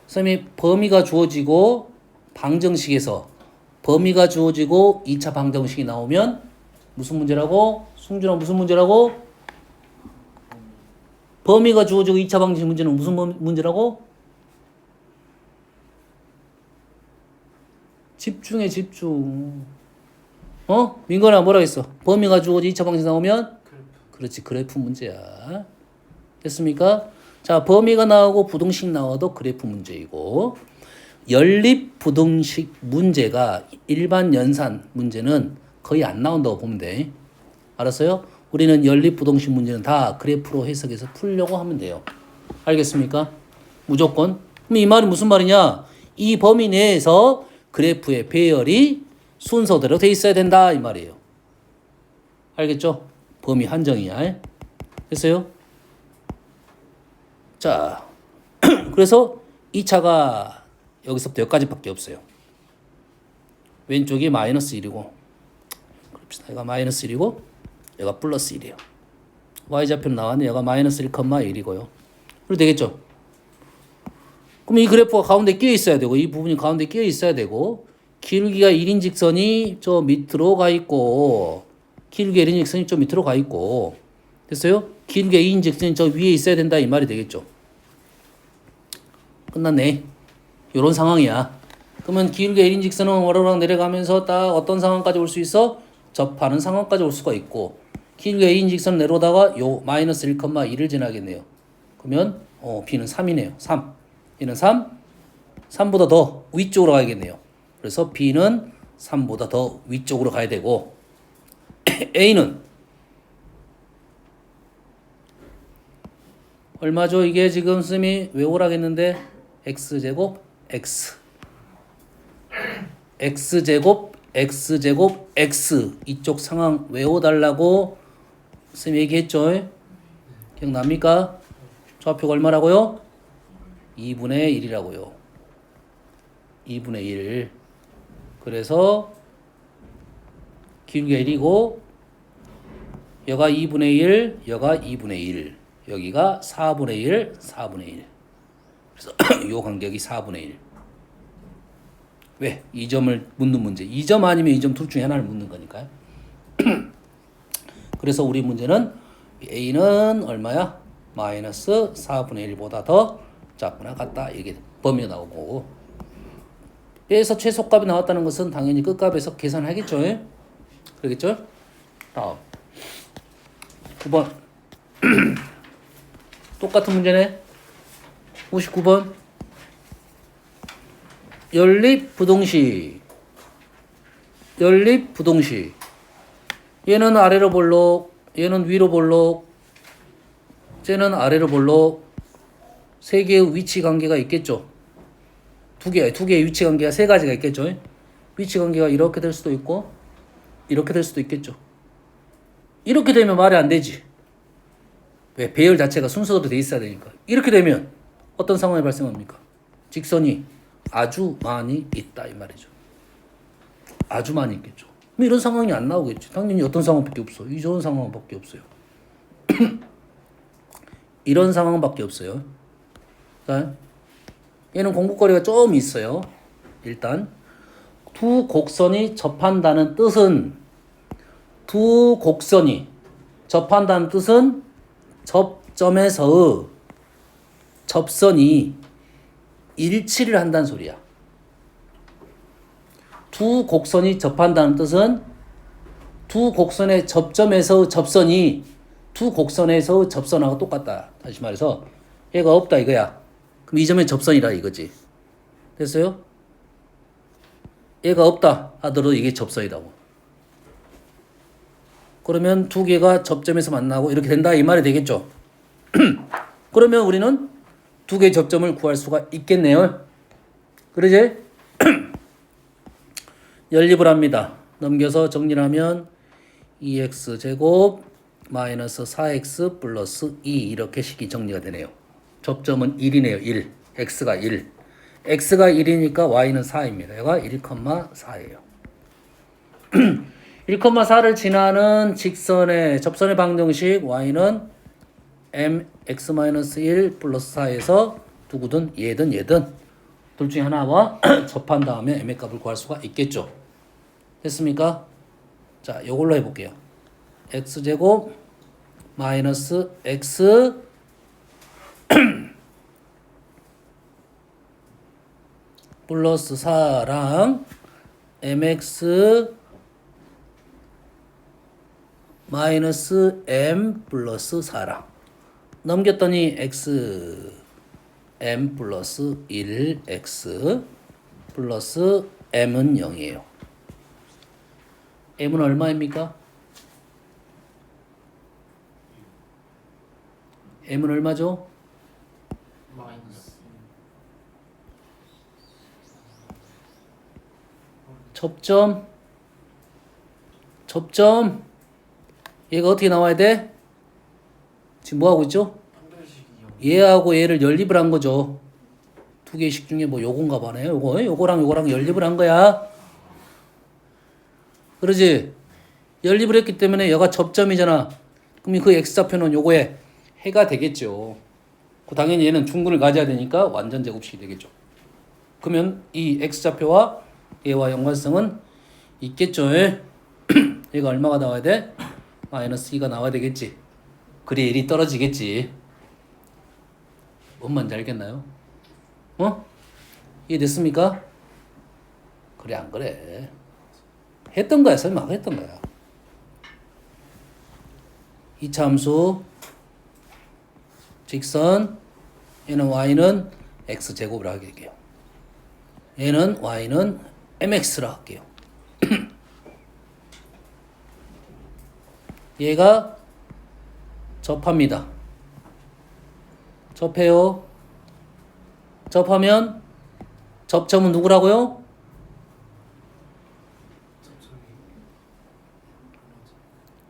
선생님이 범위가 주어지고 방정식에서 범위가 주어지고 2차 방정식이 나오면 무슨 문제라고? 승준아 무슨 문제라고? 범위가 주어지고 2차 방정식 문제는 무슨 문제라고? 집중해 집중. 민건아 뭐라 했어? 범위가 주어지고 2차 방정식 나오면? 그렇지 그래프 문제야. 됐습니까? 자, 범위가 나오고 부등식 나와도 그래프 문제이고 연립 부등식 문제가 일반 연산 문제는 거의 안 나온다고 보면 돼. 알았어요? 우리는 연립 부등식 문제는 다 그래프로 해석해서 풀려고 하면 돼요. 알겠습니까? 무조건. 그럼 이 말이 무슨 말이냐? 이 범위 내에서 그래프의 배열이 순서대로 돼 있어야 된다 이 말이에요. 알겠죠? 범위 한정이야. 됐어요? 자, 그래서 2차가 여기서부터 여기까지밖에 없어요. 왼쪽이 마이너스 1이고 그럽시다. 얘가 마이너스 1이고 얘가 플러스 1이에요. y좌표는 나왔네. 얘가 마이너스 1,1이고요. 그래도 되겠죠? 그럼 이 그래프가 가운데 끼어 있어야 되고 이 부분이 가운데 끼어 있어야 되고 길기가 1인 직선이 저 밑으로 가 있고 길기가 1인 직선이 저 밑으로 가 있고 됐어요? 길게 2인 직선이 저 위에 있어야 된다 이 말이 되겠죠. 끝났네. 요런 상황이야. 그러면 길게 1인 직선은 오르락 내려가면서 딱 어떤 상황까지 올 수 있어? 접하는 상황까지 올 수가 있고 길게 2인 직선 내려오다가 요 마이너스 1,1을 지나겠네요. 그러면 B는 3이네요. 3. 얘는 3. 3보다 더 위쪽으로 가야겠네요. 그래서 B는 3보다 더 위쪽으로 가야 되고 A는 얼마죠? 이게 지금 쌤이 외우라겠는데 x제곱 x x제곱 x제곱 x 이쪽 상황 외워달라고 쌤이 얘기했죠? 기억납니까? 좌표가 얼마라고요? 2분의 1이라고요. 2분의 1. 그래서 기울기가 1이고 여가 2분의 1, 여가 2분의 1. 여기가 4분의 1, 4분의 1. 그래서 요 간격이 4분의 1. 왜? 이 점을 묻는 문제. 이 점 아니면 이 점 둘 중에 하나를 묻는 거니까요. 그래서 우리 문제는 A는 얼마야? 마이너스 4분의 1보다 더 작거나 같다 이게 범위가 나오고 빼서 최소값이 나왔다는 것은 당연히 끝값에서 계산하겠죠. 그러겠죠? 다음 9번 똑같은 문제네. 59번 연립부동식 얘는 아래로 볼록 얘는 위로 볼록 쟤는 아래로 볼록 세 개의 위치 관계가 있겠죠. 두 개의 위치 관계가 세 가지가 있겠죠. 위치 관계가 이렇게 될 수도 있고 이렇게 될 수도 있겠죠. 이렇게 되면 말이 안 되지. 왜? 배열 자체가 순서대로 돼 있어야 되니까. 이렇게 되면 어떤 상황이 발생합니까? 직선이 아주 많이 있다 이 말이죠. 아주 많이 있겠죠. 그럼 이런 상황이 안 나오겠지. 당연히 어떤 상황밖에 없어. 이런 상황밖에 없어요. 이런 상황밖에 없어요. 자, 얘는 공부거리가 좀 있어요. 일단 두 곡선이 접한다는 뜻은 접점에서 접선이 일치를 한다는 소리야. 두 곡선이 접한다는 뜻은 두 곡선의 접점에서 접선이 두 곡선에서 접선하고 똑같다. 다시 말해서 얘가 없다 이거야. 그럼 이 점의 접선이라 이거지. 됐어요? 얘가 없다 하더라도 이게 접선이라고. 그러면 두 개가 접점에서 만나고 이렇게 된다 이 말이 되겠죠. 그러면 우리는 두 개의 접점을 구할 수가 있겠네요. 그러지? 연립을 합니다. 넘겨서 정리를 하면 2x제곱 마이너스 4x 플러스 2 이렇게 식이 정리가 되네요. 접점은 1이네요. 1. x가 1. x가 1이니까 y는 4입니다. 얘가 1,4예요. 1,4를 지나는 직선의 접선의 방정식 y는 mx-1 플러스 4에서 누구든 얘든 둘 중에 하나와 접한 다음에 m의 값을 구할 수가 있겠죠. 됐습니까? 자, 이걸로 해볼게요. x제곱 마이너스 x 플러스 4랑 mx 마이너스 m 플러스 4랑 넘겼더니 x m 플러스 1 x 플러스 m은 0이에요. m은 얼마입니까? m은 얼마죠? 마이너스 접점 얘가 어떻게 나와야 돼? 지금 뭐 하고 있죠? 판별식이요. 얘하고 얘를 연립을 한 거죠. 두 개씩 중에 뭐 요건가 봐네. 요거랑 연립을 한 거야. 그러지? 연립을 했기 때문에 얘가 접점이잖아. 그럼 그 x좌표는 요거에 해가 되겠죠. 당연히 얘는 중근을 가져야 되니까 완전 제곱식이 되겠죠. 그러면 이 x좌표와 얘와 연관성은 있겠죠. 얘가 얼마가 나와야 돼? 마이너스 2가 나와야 되겠지. 그래 1이 떨어지겠지. 뭔 말인지 알겠나요? 이해됐습니까? 그래 안 그래? 했던 거야. 설마 했던 거야. 이차 함수 직선 얘는 y는 x제곱으로 할게요. 얘는 y는 mx로 할게요. 얘가 접합니다. 접해요. 접하면 접점은 누구라고요?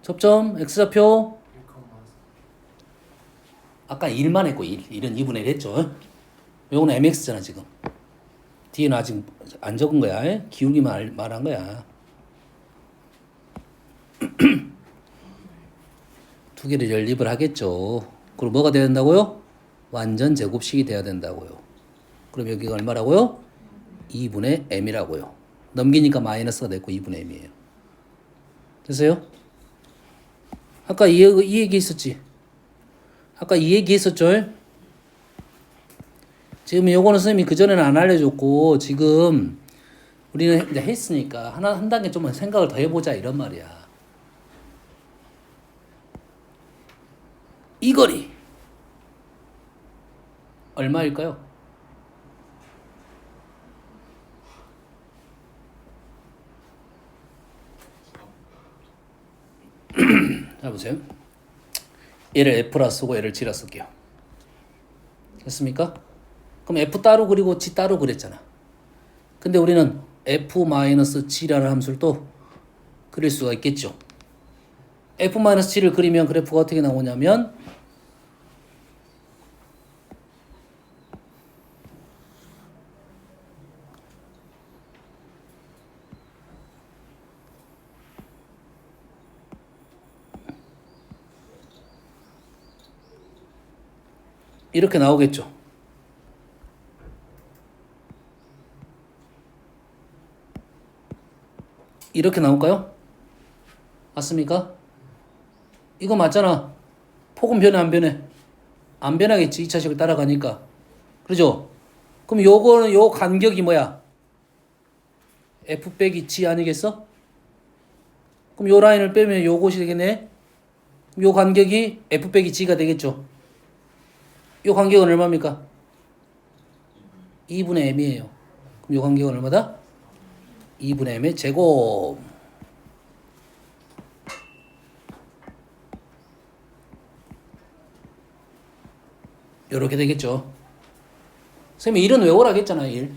접점 x좌표 1,4 아까 1만 했고 1은 2분의 1 했죠. 요거는 mx잖아 지금. 뒤에는 아직 안 적은 거야. 기울기만 말한 거야. 두 개를 연립을 하겠죠. 그럼 뭐가 돼야 된다고요? 완전 제곱식이 돼야 된다고요. 그럼 여기가 얼마라고요? 2분의 m이라고요. 넘기니까 마이너스가 됐고 2분의 m이에요. 됐어요? 아까 이 얘기 있었지? 아까 이 얘기 했었죠? 지금 요거는 선생님이 그전에는 안 알려줬고 지금 우리는 이제 했으니까 한 단계 좀 생각을 더 해보자 이런 말이야. 이 거리 얼마일까요? 자 보세요. 얘를 F라 쓰고 얘를 G라 쓸게요. 됐습니까? 그럼 F 따로 그리고 G 따로 그랬잖아. 근데 우리는 F-G라는 함수를 또 그릴 수가 있겠죠. F-G를 그리면 그래프가 어떻게 나오냐면 이렇게 나오겠죠. 이렇게 나올까요? 맞습니까? 이거 맞잖아. 폭은 변해 안 변해? 안 변하겠지. 2차식을 따라가니까. 그러죠? 그럼 요거는 요 간격이 뭐야? F 빼기 G 아니겠어? 그럼 요 라인을 빼면 요것이 되겠네? 요 간격이 F 빼기 G가 되겠죠? 요 간격은 얼마입니까? 2분의 m이에요. 그럼 요 간격은 얼마다? 2분의 m의 제곱. 요렇게 되겠죠. 선생님이 1은 외우라고 했잖아요.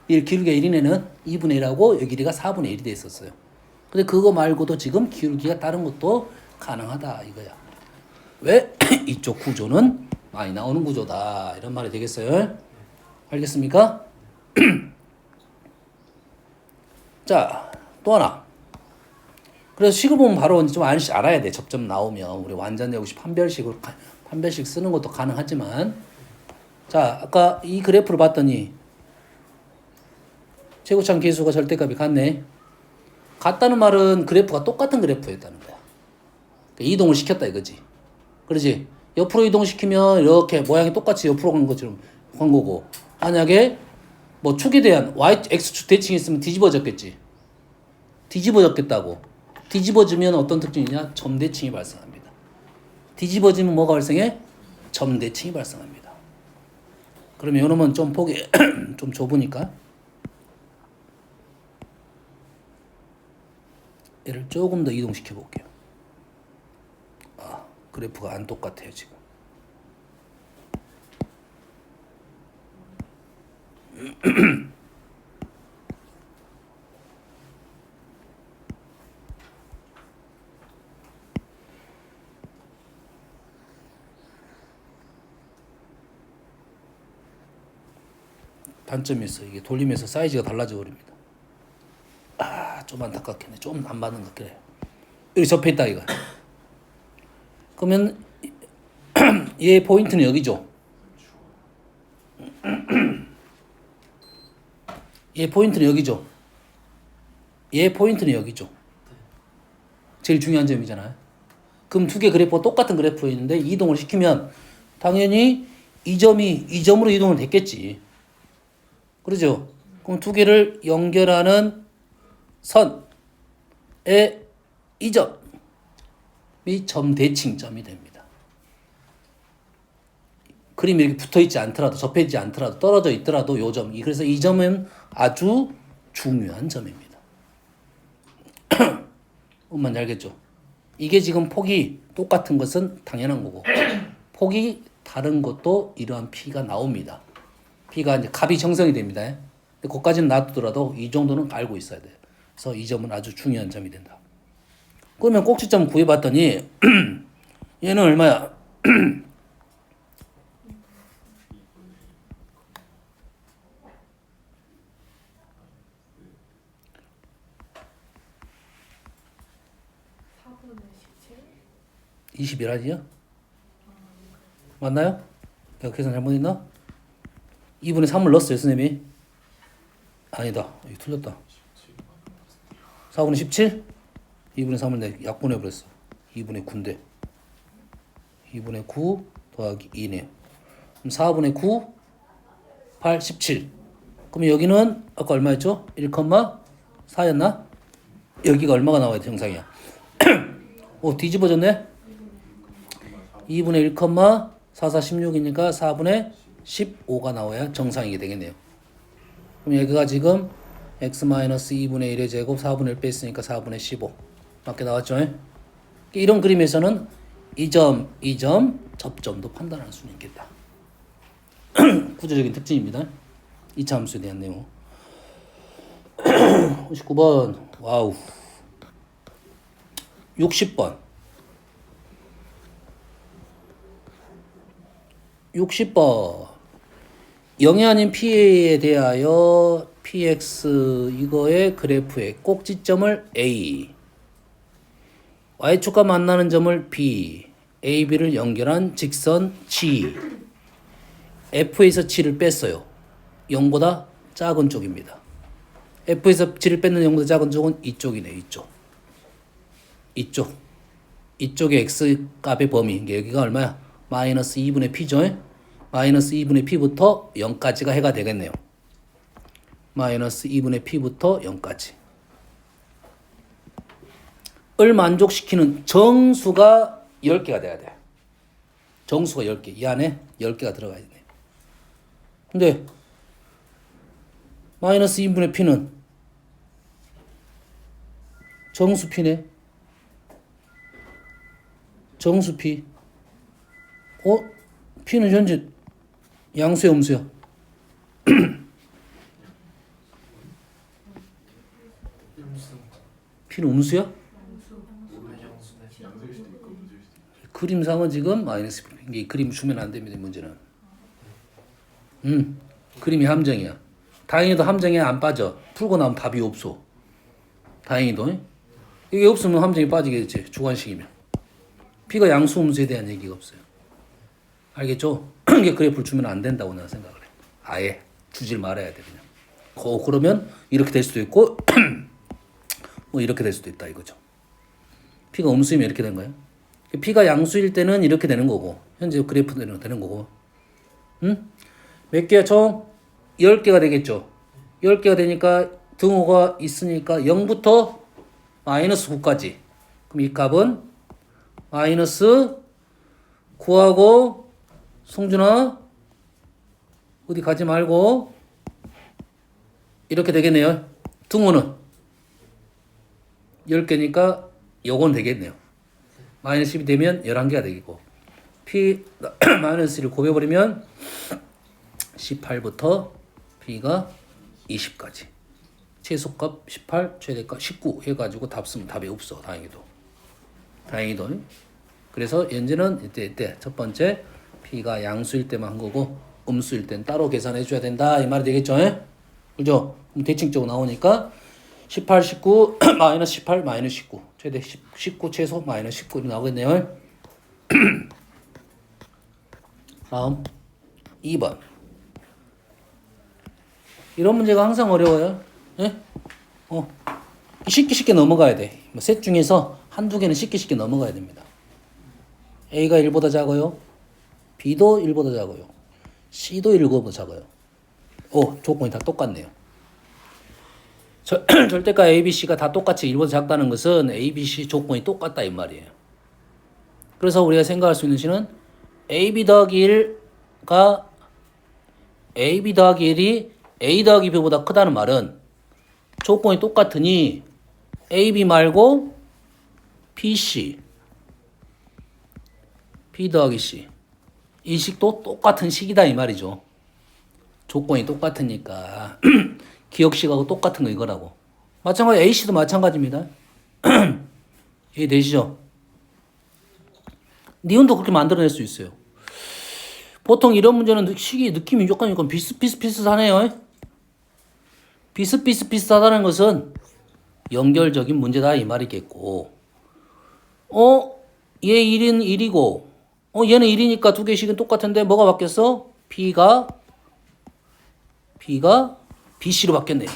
1 기울기가 1이네는 2분의 1하고 여기 길이가 4분의 1이 돼 있었어요. 근데 그거 말고도 지금 기울기가 다른 것도 가능하다 이거야. 왜? 이쪽 구조는 많이 나오는 구조다 이런 말이 되겠어요. 알겠습니까? 자, 또 하나. 그래서 식을 보면 바로 좀 알아야 돼. 접점 나오면 우리 완전제곱식 판별식 쓰는 것도 가능하지만, 자, 아까 이 그래프를 봤더니 최고참 계수가 절대값이 같네. 같다는 말은 그래프가 똑같은 그래프였다는 거야. 그러니까 이동을 시켰다 이거지. 그러지? 옆으로 이동시키면 이렇게 모양이 똑같이 옆으로 간 것처럼 간 거고, 만약에 뭐 축에 대한 x축 대칭이 있으면 뒤집어졌겠지. 뒤집어졌겠다고. 뒤집어지면 어떤 특징이냐? 점대칭이 발생합니다. 뒤집어지면 뭐가 발생해? 점대칭이 발생합니다. 그러면 이놈은 좀 폭이 좀 좁으니까 얘를 조금 더 이동시켜 볼게요. 아, 그래프가 안 똑같아요 지금. 단점이 있어요. 이게 돌리면서 사이즈가 달라져 버립니다. 아, 좀 안타깝겠네. 좀 안 맞는 것 같긴 해요. 여기 접해 있다 이거. 그러면 얘 포인트는 여기죠. 얘 포인트는 여기죠. 얘 포인트는 여기죠. 제일 중요한 점이잖아요. 그럼 두 개 그래프가 똑같은 그래프였는데 이동을 시키면 당연히 이 점이 이 점으로 이동을 됐겠지. 그러죠? 그럼 두 개를 연결하는 선의 이 점이 점대칭점이 됩니다. 그림이 이렇게 붙어있지 않더라도 접해있지 않더라도 떨어져 있더라도 요 점, 그래서 이 점은 아주 중요한 점입니다. 뭔지 알겠죠? 이게 지금 폭이 똑같은 것은 당연한 거고 폭이 다른 것도 이러한 P가 나옵니다. P가 이제 값이 형성이 됩니다. 근데 그것까지는 놔두더라도 이 정도는 알고 있어야 돼요. 그래서 이 점은 아주 중요한 점이 된다. 그러면 꼭지점 구해봤더니 얘는 얼마야? (4분의 17) 21아니야? 맞나요? 내가 계산 잘못했나? 2분의 3을 넣었어요 선생님이. 아니다 이거 틀렸다. 4분의 17? 2분의 3을 내 약분해버렸어. 2분의 9인데 2분의 9 더하기 2네요. 그럼 4분의 9 8, 17. 그럼 여기는 아까 얼마였죠? 1,4였나? 여기가 얼마가 나와야 돼, 정상이야? 오, 뒤집어졌네? 2분의 1,44, 16이니까 4분의 15가 나와야 정상이게 되겠네요. 그럼 여기가 지금 x-2분의 1의 제곱 4분의 1 뺐으니까 4분의 15 맞게 나왔죠? 이런 그림에서는 이 점, 이 점, 접점도 판단할 수는 있겠다. 구조적인 특징입니다. 2차 함수에 대한 내용. 59번. 와우. 60번. 60번. 0이 아닌 PA에 대하여 PX 이거의 그래프의 꼭지점을 A, Y축과 만나는 점을 B, AB를 연결한 직선 G, F에서 G를 뺐어요. 0보다 작은 쪽입니다. F에서 G를 뺐는 0보다 작은 쪽은 이쪽이네. 이쪽의 X 값의 범위. 여기가 얼마야? 마이너스 2분의 P죠. 마이너스 2분의 P부터 0까지가 해가 되겠네요. 마이너스 2분의 P부터 0까지. 을 만족시키는 정수가 10개가 돼야 돼. 정수가 10개. 이 안에 10개가 들어가야 돼. 근데 마이너스 2분의 P는 정수 P네. 정수 P. P는 현재 양수야, 음수야? 음수. P는 음수야? 양수네. 양수일 수도 있고 무수일 수도 있고. 그림상은 지금 마이너스 P. 이게 그림 주면 안 됩니다, 문제는. 그림이 함정이야. 다행히도 함정에 안 빠져. 풀고 나면 답이 없어. 다행히도. 이게 없으면 함정이 빠지겠지, 주관식이면. P가 양수 음수에 대한 얘기가 없어요. 알겠죠? 이게 그래프를 주면 안 된다고 내가 생각을 해. 아예 주질 말아야 돼, 그냥. 그러면 이렇게 될 수도 있고 뭐 이렇게 될 수도 있다 이거죠. P가 음수이면 이렇게 된 거예요. P가 양수일 때는 이렇게 되는 거고, 현재 그래프대로 되는 거고. 몇 개야 총? 10개가 되겠죠. 10개가 되니까 등호가 있으니까 0부터 마이너스 9까지. 그럼 이 값은 마이너스 9하고, 송준아 어디 가지 말고 이렇게 되겠네요. 등호는 10개니까 요건 되겠네요. 마이너스 10이 되면 11개가 되겠고, P 마이너스 1을 곱해버리면 18부터 P가 20까지. 최소값 18, 최대값 19 해가지고 답 쓰면 답이 없어. 다행히도. 그래서 현재는 이때 첫 번째 P가 양수일 때만 한 거고, 음수일 땐 따로 계산해 줘야 된다 이 말이 되겠죠? 그죠? 그럼 대칭적으로 나오니까 18, 19, 마이너스 18, 마이너스 19 최대 19 최소 마이너스 19 이렇게 나오겠네요. 다음 2번. 이런 문제가 항상 어려워요. 예? 쉽게 넘어가야 돼. 셋 중에서 한두 개는 쉽게 넘어가야 됩니다. A가 1보다 작아요. B도 1보다 작아요. C도 1보다 작아요. 조건이 다 똑같네요. 절대가 A, B, C가 다 똑같이 1보다 작다는 것은 A, B, C 조건이 똑같다 이 말이에요. 그래서 우리가 생각할 수 있는 C는 AB 더하기 1가 AB 더하기 1이 A 더하기 B보다 크다는 말은 조건이 똑같으니 AB 말고 BC, B 더하기 C 이 식도 똑같은 식이다 이 말이죠. 조건이 똑같으니까 기억식하고 똑같은 거 이거라고. 마찬가지 AC도 마찬가지입니다. 이해되시죠? 니은도 그렇게 만들어낼 수 있어요. 보통 이런 문제는 식이 느낌이 약간 비슷비슷하네요. 비슷비슷하다는 것은 연결적인 문제다 이 말이겠고, 얘 1인 1이고, 얘는 1이니까 두 개씩은 똑같은데 뭐가 바뀌었어? B가 BC로 바뀌었네요.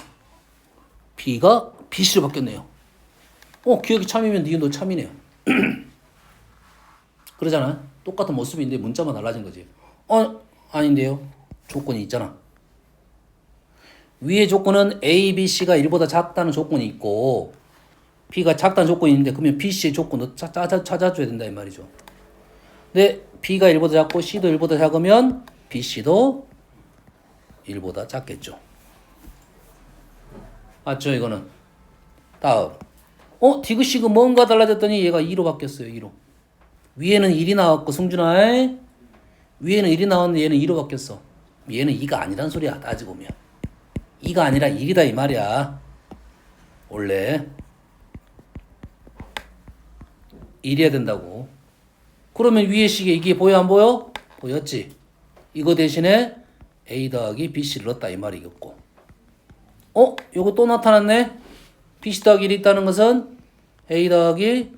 B가 BC로 바뀌었네요. 기억이 참이면 니은도 참이네요. 그러잖아. 똑같은 모습인데 문자만 달라진 거지. 아닌데요. 조건이 있잖아. 위의 조건은 A, B, C가 1보다 작다는 조건이 있고 B가 작다는 조건이 있는데 그러면 B, C의 조건도 찾아줘야 된다 이 말이죠. 근데 B가 1보다 작고 C도 1보다 작으면 B, C도 1보다 작겠죠. 맞죠 이거는. 다음 디귿식은 뭔가 달라졌더니 얘가 2로 바뀌었어요. 2로. 위에는 1이 나왔고 승준아 위에는 1이 나왔는데 얘는 2로 바뀌었어. 얘는 2가 아니란 소리야. 따지고 보면 2가 아니라 1이다 이 말이야. 원래 1이어야 된다고. 그러면 위에 식에 이게 보여 안 보여? 보였지. 이거 대신에 A 더하기 BC를 넣었다 이 말이겠고. 요거 또 나타났네. BC 더하기 1이 있다는 것은 A 더하기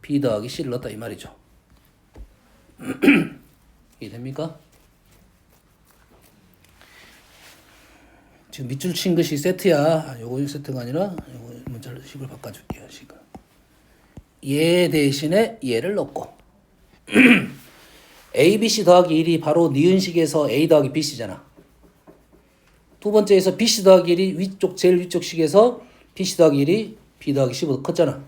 B 더하기 C를 넣었다 이 말이죠. 이해됩니까? 지금 밑줄 친 것이 세트야. 요거 세트가 아니라 요거 문자로 식을 바꿔줄게요. 식을. 얘 대신에 얘를 넣고 A, B, C 더하기 1이 바로 니은식에서 A 더하기 BC잖아. 두 번째에서 BC 더하기 1이 위쪽 제일 위쪽 식에서 BC 더하기 1이 B 더하기 C보다 컸잖아.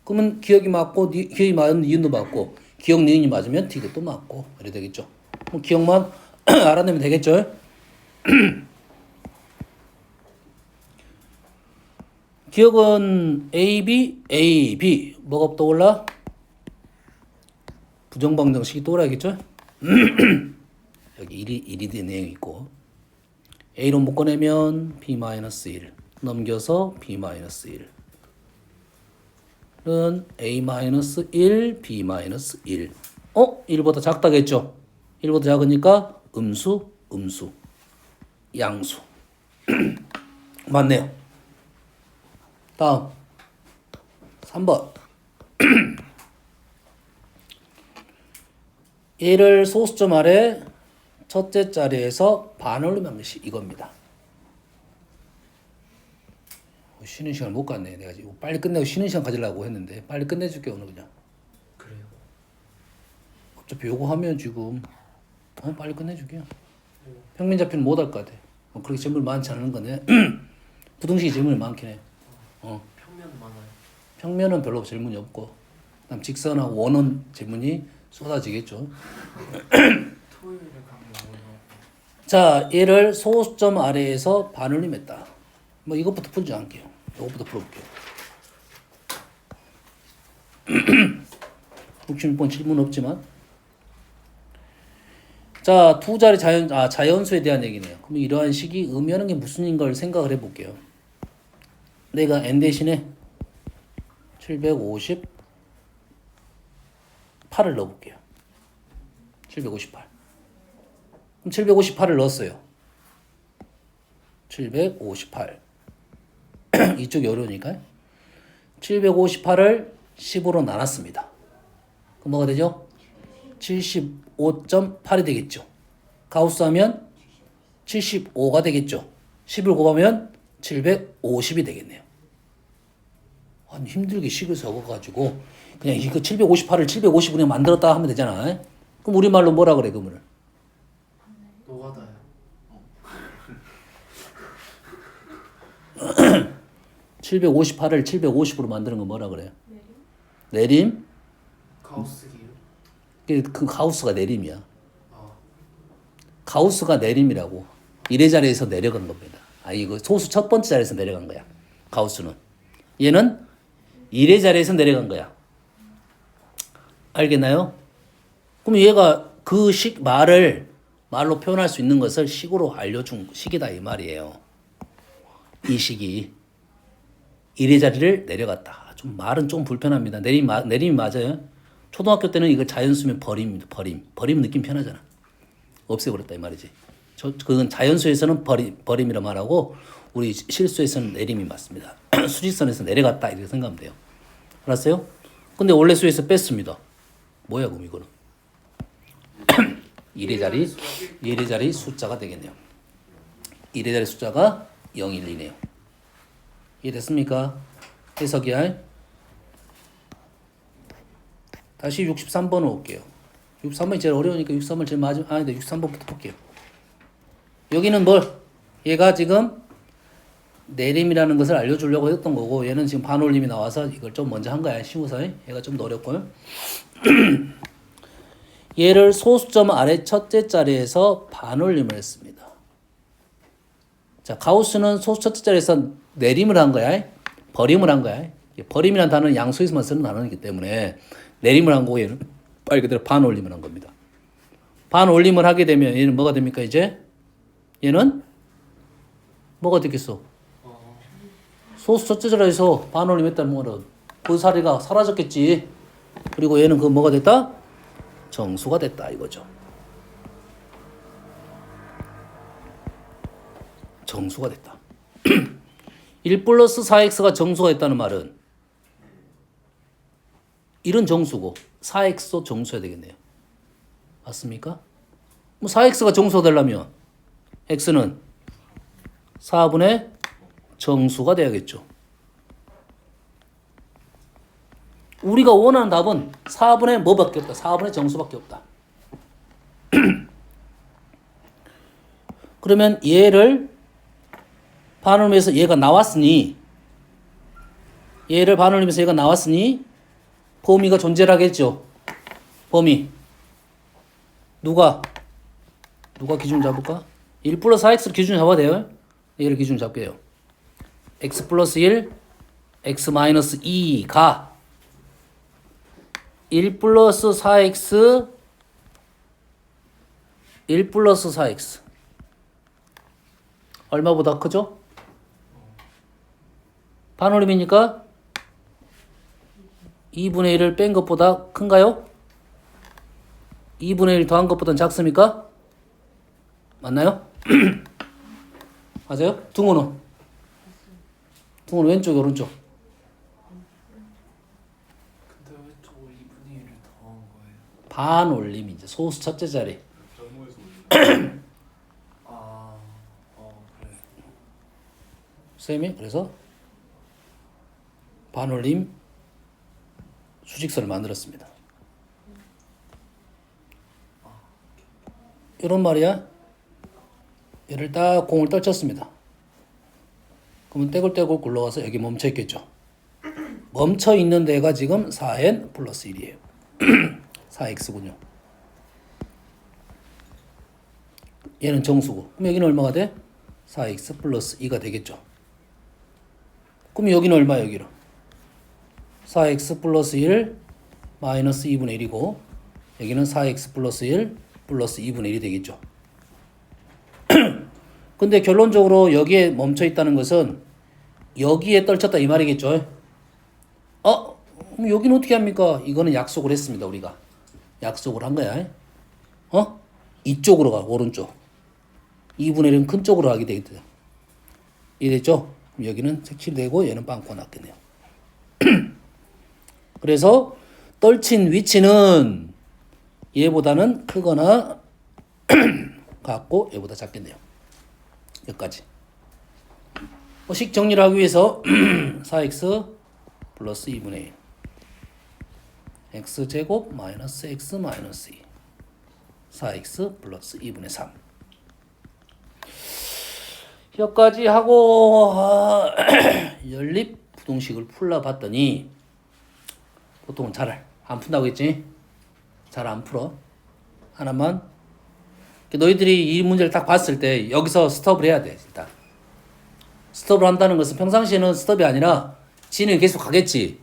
그러면 기억이 맞고 기억이 맞으면 니은도 맞고 기억 니은이 맞으면 디귿도 맞고 이래 되겠죠. 그럼 기억만 알아내면 되겠죠. 기억은 A, B 뭐가 떠올라? 부정방정식이 떠올라야겠죠. 여기 1이 된 내용이 있고 A로 묶어내면 B-1 넘겨서 B-1은 A-1 B-1 1보다 작다겠죠. 1보다 작으니까 음수 양수 맞네요. 다음 3번 얘를 소수점 아래 첫째 자리에서 반으로 나누는 것이 이겁니다. 쉬는 시간 못 갔네. 내가 지금 빨리 끝내고 쉬는 시간 가지려고 했는데 빨리 끝내줄게 오늘 그냥. 그래요. 어차피 요거 하면 지금 빨리 끝내줄게요. 평면 잡히는 못 할 것 같아. 그렇게 질문 많지 않은 거네. 부등식이 질문이 많긴 해. 평면 많아요. 평면은 별로 질문이 없고 그다음 직선하고 원은 질문이 쏟아지겠죠. 토요일에 가면 뭐냐고. 자, 얘를 소수점 아래에서 반올림했다. 뭐 이것부터 풀지 않을게요. 이것부터 풀어볼게요. 66번 질문 없지만 자, 두 자리 자연수에 대한 얘기네요. 그럼 이러한 식이 의미하는 게 무슨 걸 생각을 해볼게요. 내가 n 대신에 758을 넣어볼게요. 758. 그럼 758을 넣었어요. 758. 이쪽이 어려우니까 758을 10으로 나눴습니다. 그럼 뭐가 되죠? 75.8이 되겠죠. 가우스 하면 75가 되겠죠. 10을 곱하면 750이 되겠네요. 아니, 힘들게 식을 적어가지고 그냥 이거 758을 750으로 만들었다 하면 되잖아. 그럼 우리말로 뭐라 그래 그러면? 노가다요. 758을 750으로 만드는 거 뭐라 그래요? 내림? 가우스기요. 그 가우스가 내림이야. 아, 가우스가 내림이라고. 1의 자리에서 내려간 겁니다. 이거 소수 첫 번째 자리에서 내려간 거야. 가우스는. 얘는 1의 자리에서 내려간 거야. 알겠나요? 그럼 얘가 그 말로 표현할 수 있는 것을 식으로 알려준 식이다 이 말이에요. 이 식이 1의 자리를 내려갔다. 좀 말은 좀 불편합니다. 내림이 맞아요. 초등학교 때는 이거 자연수면 버림입니다. 버림 느낌 편하잖아. 없애버렸다 이 말이지. 그건 자연수에서는 버림이라 말하고 우리 실수에서는 내림이 맞습니다. 수직선에서 내려갔다 이렇게 생각하면 돼요. 알았어요? 근데 원래 수에서 뺐습니다. 뭐야 그럼 이거는? 1의 자리 숫자가 되겠네요. 1의 자리 숫자가 012네요. 이해됐습니까? 해석이야. 다시 63번으로 올게요. 63번이 제일 어려우니까 63번 제일 마지막, 근데 63번부터 볼게요. 여기는 뭘? 얘가 지금 내림이라는 것을 알려주려고 했던 거고 얘는 지금 반올림이 나와서 이걸 좀 먼저 한 거야. 쉬워서 얘가 좀 더 어렵고요. 얘를 소수점 아래 첫째 자리에서 반올림을 했습니다. 자, 가우스는 소수 첫째 자리에서 내림을 한 거야. 버림을 한 거야. 버림이라는 단어는 양수에서만 쓰는 단어이기 때문에 내림을 한 거고 얘는 말 그대로 반올림을 한 겁니다. 반올림을 하게 되면 얘는 뭐가 됩니까 이제? 얘는 뭐가 되겠어? 소수 첫째 자리에서 반올림했다는 말은 그 사리가 사라졌겠지. 그리고 얘는 그 뭐가 됐다? 정수가 됐다 이거죠. 정수가 됐다. 1 플러스 4x가 정수가 됐다는 말은 이런 정수고 4x도 정수여야 되겠네요. 맞습니까? 뭐 4x가 정수가 되려면 x는 4분의 정수가 돼야겠죠. 우리가 원하는 답은 4분의 뭐밖에 없다. 4분의 정수밖에 없다. 그러면 얘를 반올림해서 얘가 나왔으니 범위가 존재를 하겠죠. 범위. 누가 기준 잡을까? 1 플러스 4x를 기준 잡아야 돼요. 얘를 기준 잡게요. x 플러스 1, x 마이너스 2가 1 플러스 4x 얼마보다 크죠? 반올림이니까 2분의 1을 뺀 것보다 큰가요? 2분의 1 더한 것보다는 작습니까? 맞나요? 맞아요? 둥호는 왼쪽 오른쪽? 근데 왜 저 2분의 1을 더한 거예요? 반올림 이제 소수 첫째 자리. 점호에서 올리는 그래. 쌤이 그래서 반올림 수직선을 만들었습니다. 이런 말이야. 얘를 딱 공을 떨쳤습니다. 그러면 떼굴떼굴 굴러가서 여기 멈춰 있겠죠. 멈춰 있는 데가 지금 4n 플러스 1이에요. 4x군요. 얘는 정수고. 그럼 여기는 얼마가 돼? 4x 플러스 2가 되겠죠. 그럼 여기는 얼마 여기는? 4x 플러스 1 마이너스 2분의 1이고 여기는 4x 플러스 1 플러스 2분의 1이 되겠죠. 근데 결론적으로 여기에 멈춰 있다는 것은 여기에 떨쳤다 이 말이겠죠. 그럼 여기는 어떻게 합니까? 이거는 약속을 했습니다. 우리가 약속을 한 거야. 이쪽으로 가 오른쪽 2분의 1은 큰 쪽으로 가게 되겠죠. 이해됐죠? 그럼 여기는 색칠되고 얘는 빵꾸가 났겠네요. 그래서 떨친 위치는 얘보다는 크거나 같고 얘보다 작겠네요. 여기까지. 식 정리를 하기 위해서 4x 플러스 2분의 1 x제곱 마이너스 x 마이너스 2 4x 플러스 2분의 3 여기까지 하고 연립부동식을 풀어봤더니 보통은 잘 안 푼다고 했지? 잘 안 풀어. 하나만 너희들이 이 문제를 딱 봤을 때 여기서 스톱을 해야 돼. 일단 스톱을 한다는 것은 평상시에는 스톱이 아니라 진행이 계속 가겠지.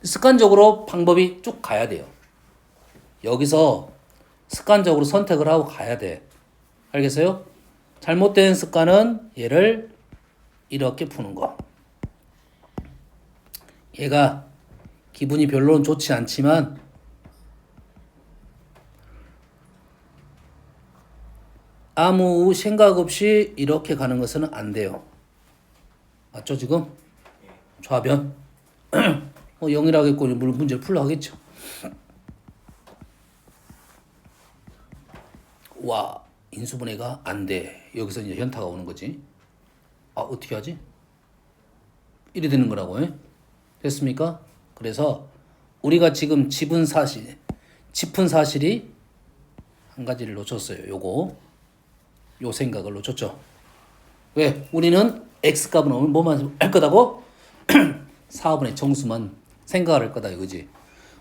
습관적으로 방법이 쭉 가야 돼요. 여기서 습관적으로 선택을 하고 가야 돼. 알겠어요? 잘못된 습관은 얘를 이렇게 푸는 거. 얘가 기분이 별로는 좋지 않지만 아무 생각 없이 이렇게 가는 것은 안 돼요. 맞죠 지금? 좌변. 영이라겠고 문제를 풀려 하겠죠. 와 인수분해가 안 돼. 여기서 이제 현타가 오는 거지. 어떻게 하지? 이래 되는 거라고. 됐습니까? 그래서 우리가 지금 짚은 사실이 한 가지를 놓쳤어요. 요 생각을 놓쳤죠. 왜? 우리는 x값은 오면 뭐만 할 거다고? 4분의 정수만 생각을 할 거다 이거지.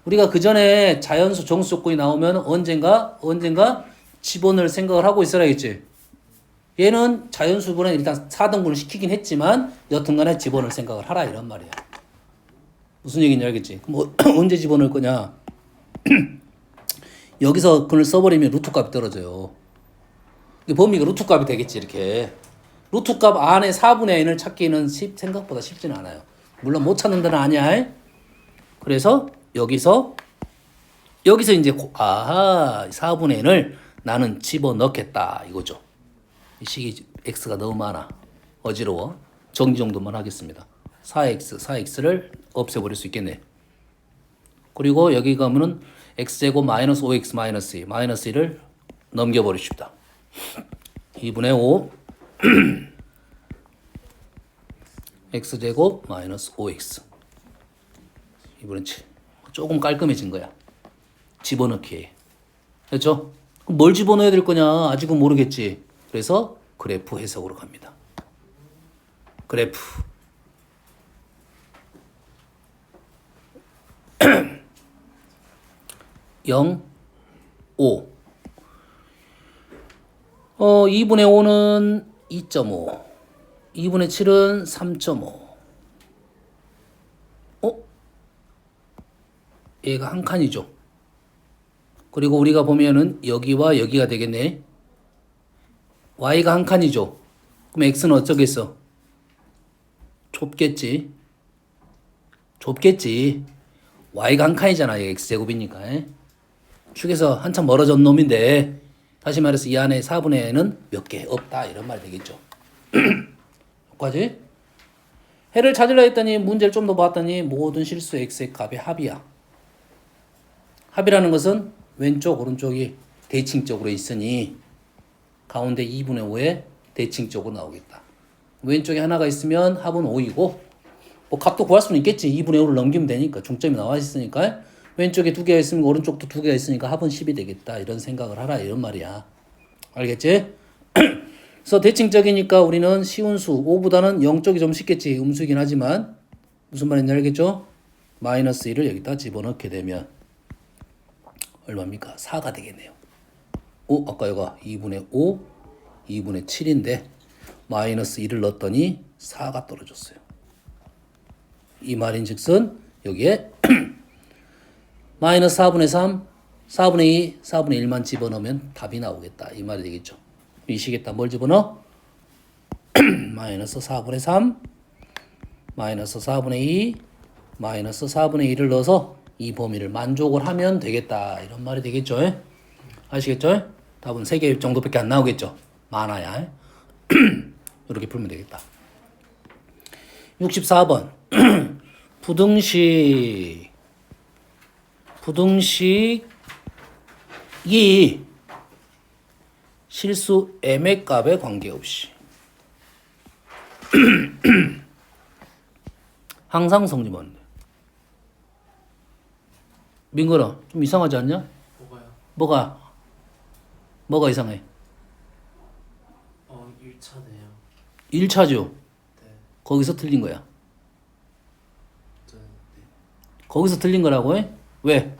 우리가 그 전에 자연수 정수 조건이 나오면 언젠가 집어넣을 생각을 하고 있어야겠지. 얘는 자연수분은 일단 4등분을 시키긴 했지만 여튼간에 집어넣을 생각을 하라 이런 말이야. 무슨 얘기인지 알겠지? 그럼 언제 집어넣을 거냐? 여기서 그걸 써버리면 루트 값이 떨어져요. 범위가 루트 값이 되겠지 이렇게. 루트 값 안에 4분의 n을 찾기는 생각보다 쉽지는 않아요. 물론 못 찾는 데는 아니야. 그래서 여기서 이제 4분의 n을 나는 집어넣겠다 이거죠. 이 식이 x가 너무 많아. 어지러워. 정리 정도만 하겠습니다. 4x를 없애버릴 수 있겠네. 그리고 여기 가면은 x제곱 마이너스 5x 마이너스 2 마이너스 1을 넘겨버리십니다. 2분의 5 x제곱 마이너스 5x 2분의 7 조금 깔끔해진 거야. 집어넣기에. 그렇죠? 그럼 뭘 집어넣어야 될 거냐? 아직은 모르겠지. 그래서 그래프 해석으로 갑니다. 그래프 0, 5 2분의 5는 2.5 2분의 7은 3.5 얘가 한 칸이죠. 그리고 우리가 보면은 여기와 여기가 되겠네. y가 한 칸이죠. 그럼 x는 어쩌겠어? 좁겠지. y가 한 칸이잖아. x제곱이니까. 축에서 한참 멀어진 놈인데 다시 말해서 이 안에 4분의 n은 몇 개 없다 이런 말이 되겠죠. 여기까지. 해를 찾으려 했더니 문제를 좀 더 봤더니 모든 실수 x의 값의 합이야. 합이라는 것은 왼쪽 오른쪽이 대칭적으로 있으니 가운데 2분의 5에 대칭적으로 나오겠다. 왼쪽에 하나가 있으면 합은 5이고 뭐 값도 구할 수는 있겠지. 2분의 5를 넘기면 되니까 중점이 나와 있으니까 왼쪽에 두 개가 있으면 오른쪽도 두 개가 있으니까 합은 10이 되겠다. 이런 생각을 하라 이런 말이야. 알겠지? 그래서 대칭적이니까 우리는 쉬운 수 5보다는 0쪽이 좀 쉽겠지. 음수이긴 하지만 무슨 말인지 알겠죠? 마이너스 1을 여기다 집어넣게 되면 얼마입니까? 4가 되겠네요. 아까 여기가 2분의 5, 2분의 7인데 마이너스 1을 넣었더니 4가 떨어졌어요. 이 말인 즉슨 여기에 마이너스 4분의 3, 4분의 2, 4분의 1만 집어넣으면 답이 나오겠다. 이 말이 되겠죠. 이 식에다 뭘 집어넣어? 마이너스 4분의 3, 마이너스 4분의 2, 마이너스 4분의 1을 넣어서 이 범위를 만족을 하면 되겠다. 이런 말이 되겠죠. 아시겠죠? 답은 3개 정도밖에 안 나오겠죠. 많아야. 이렇게 풀면 되겠다. 64번. 부등식이 실수 m의 값에 관계없이 항상 성립하는데. 민건아, 좀 이상하지 않냐? 뭐가요? 뭐가 이상해? 1차네요. 1차죠? 네. 거기서 틀린 거야. 네. 거기서 틀린 거라고 해? 왜?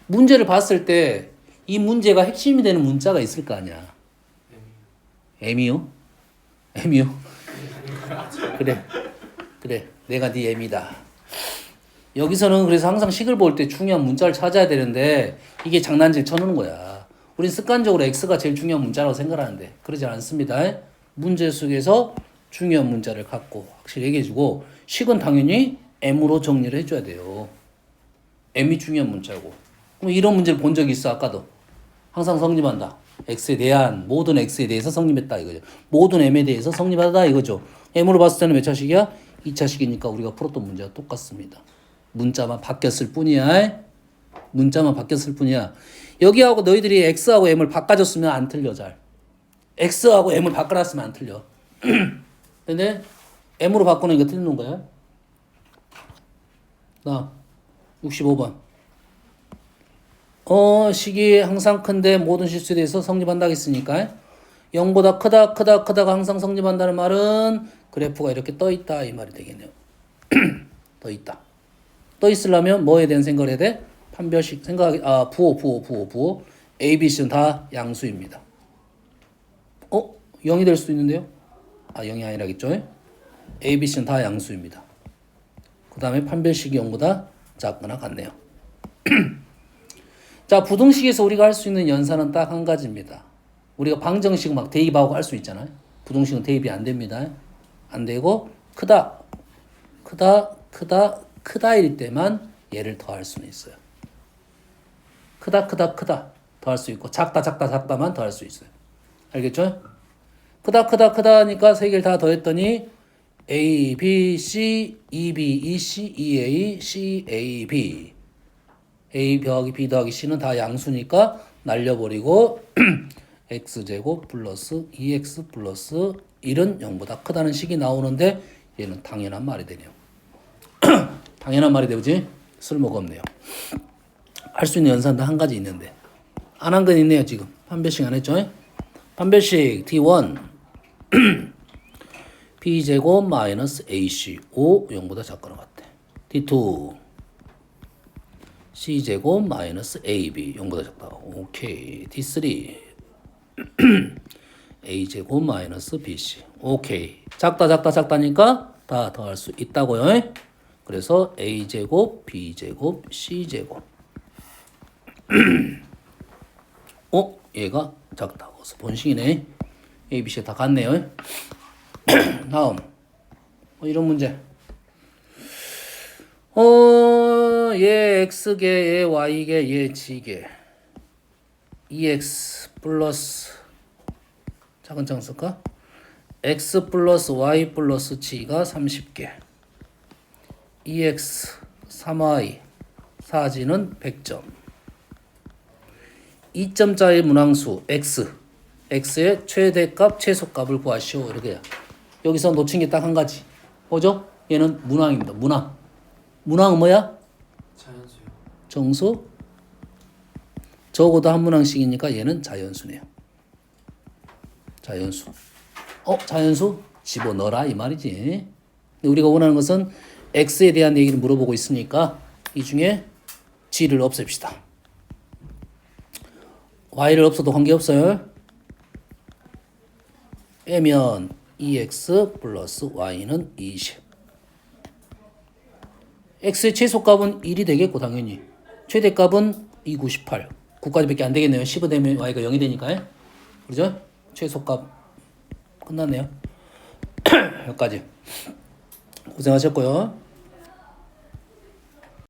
문제를 봤을 때 이 문제가 핵심이 되는 문자가 있을 거 아니야. M이요? M이요? 그래. 내가 네 M이다. 여기서는 그래서 항상 식을 볼 때 중요한 문자를 찾아야 되는데 이게 장난질 쳐놓는 거야. 우린 습관적으로 X가 제일 중요한 문자라고 생각하는데 그러지 않습니다. 문제 속에서 중요한 문자를 갖고 확실히 얘기해주고 식은 당연히 M으로 정리를 해줘야 돼요. M이 중요한 문자고. 그럼 이런 문제를 본 적이 있어 아까도. 항상 성립한다. X에 대한 모든 X에 대해서 성립했다 이거죠. 모든 M에 대해서 성립하다 이거죠. M으로 봤을 때는 몇 차식이야? 2차식이니까 우리가 풀었던 문제와 똑같습니다. 문자만 바뀌었을 뿐이야. 여기하고 너희들이 X하고 M을 바꿔줬으면 안 틀려 잘. X하고 M을 바꿔놨으면 안 틀려. 근데 M으로 바꾸니까 틀리는 거야. 나 65번. 식이 항상 큰데 모든 실수에 대해서 성립한다 했으니까 0보다 크다 크다 크다가 항상 성립한다는 말은 그래프가 이렇게 떠 있다 이 말이 되겠네요. 떠 있다. 떠 있으려면 뭐에 대한 생각을 해야 돼? 판별식 생각 부호. A, B, C는 다 양수입니다. 0이 될 수도 있는데요. 0이 아니라겠죠. A, B, C는 다 양수입니다. 그 다음에 판별식이 0보다 작거나 같네요. 자, 부등식에서 우리가 할 수 있는 연산은 딱 한 가지입니다. 우리가 방정식 막 대입하고 할 수 있잖아요. 부등식은 대입이 안 됩니다. 안 되고 크다일 때만 얘를 더할 수는 있어요. 크다 더할 수 있고 작다만 더할 수 있어요. 알겠죠? 크다 하니까 세 개를 다 더했더니 A, B, C, E, B, E, C, E, A, C, A, B A 더하기 B 더하기 C는 다 양수니까 날려버리고 X제곱 플러스 2X 플러스 1은 0보다 크다는 식이 나오는데 얘는 당연한 말이 되네요. 당연한 말이 되지 쓸모가 없네요. 할 수 있는 연산도 한 가지 있는데 안 한 건 있네요. 지금 판별식 안 했죠? 판별식 D1 B제곱 마이너스 AC 5 0보다 작거나 같아. D2 C제곱 마이너스 AB 0보다 작다. 오케이. D3 A제곱 마이너스 BC 오케이. 작다니까 다 더할 수 있다고요. 그래서 A제곱 B제곱 C제곱 얘가 작다고 해서 본식이네. A, B, C 다 같네요. 다음 이런 문제. 얘 X개, 얘 Y개, 얘 G개 2X 플러스 차근차근 쓸까? X 플러스 Y 플러스 G가 30개 2X 3Y 4G는 100점 2점짜리 문항수 X X의 최대값 최소값을 구하시오. 이렇게 여기서 놓친 게 딱 한 가지 뭐죠? 얘는 문항입니다. 문항은 뭐야? 자연수요. 정수 적어도 한 문항씩이니까 얘는 자연수네요. 자연수 자연수 집어넣어라 이 말이지. 근데 우리가 원하는 것은 X에 대한 얘기를 물어보고 있으니까 이 중에 G를 없앱시다. Y를 없어도 관계없어요. 빼면 2X 플러스 Y는 20 X의 최소값은 1이 되겠고 당연히 최대값은 298 9까지밖에 안 되겠네요. 15 되면 Y가 0이 되니까요. 그죠? 최소값 끝났네요. 여기까지 고생하셨고요.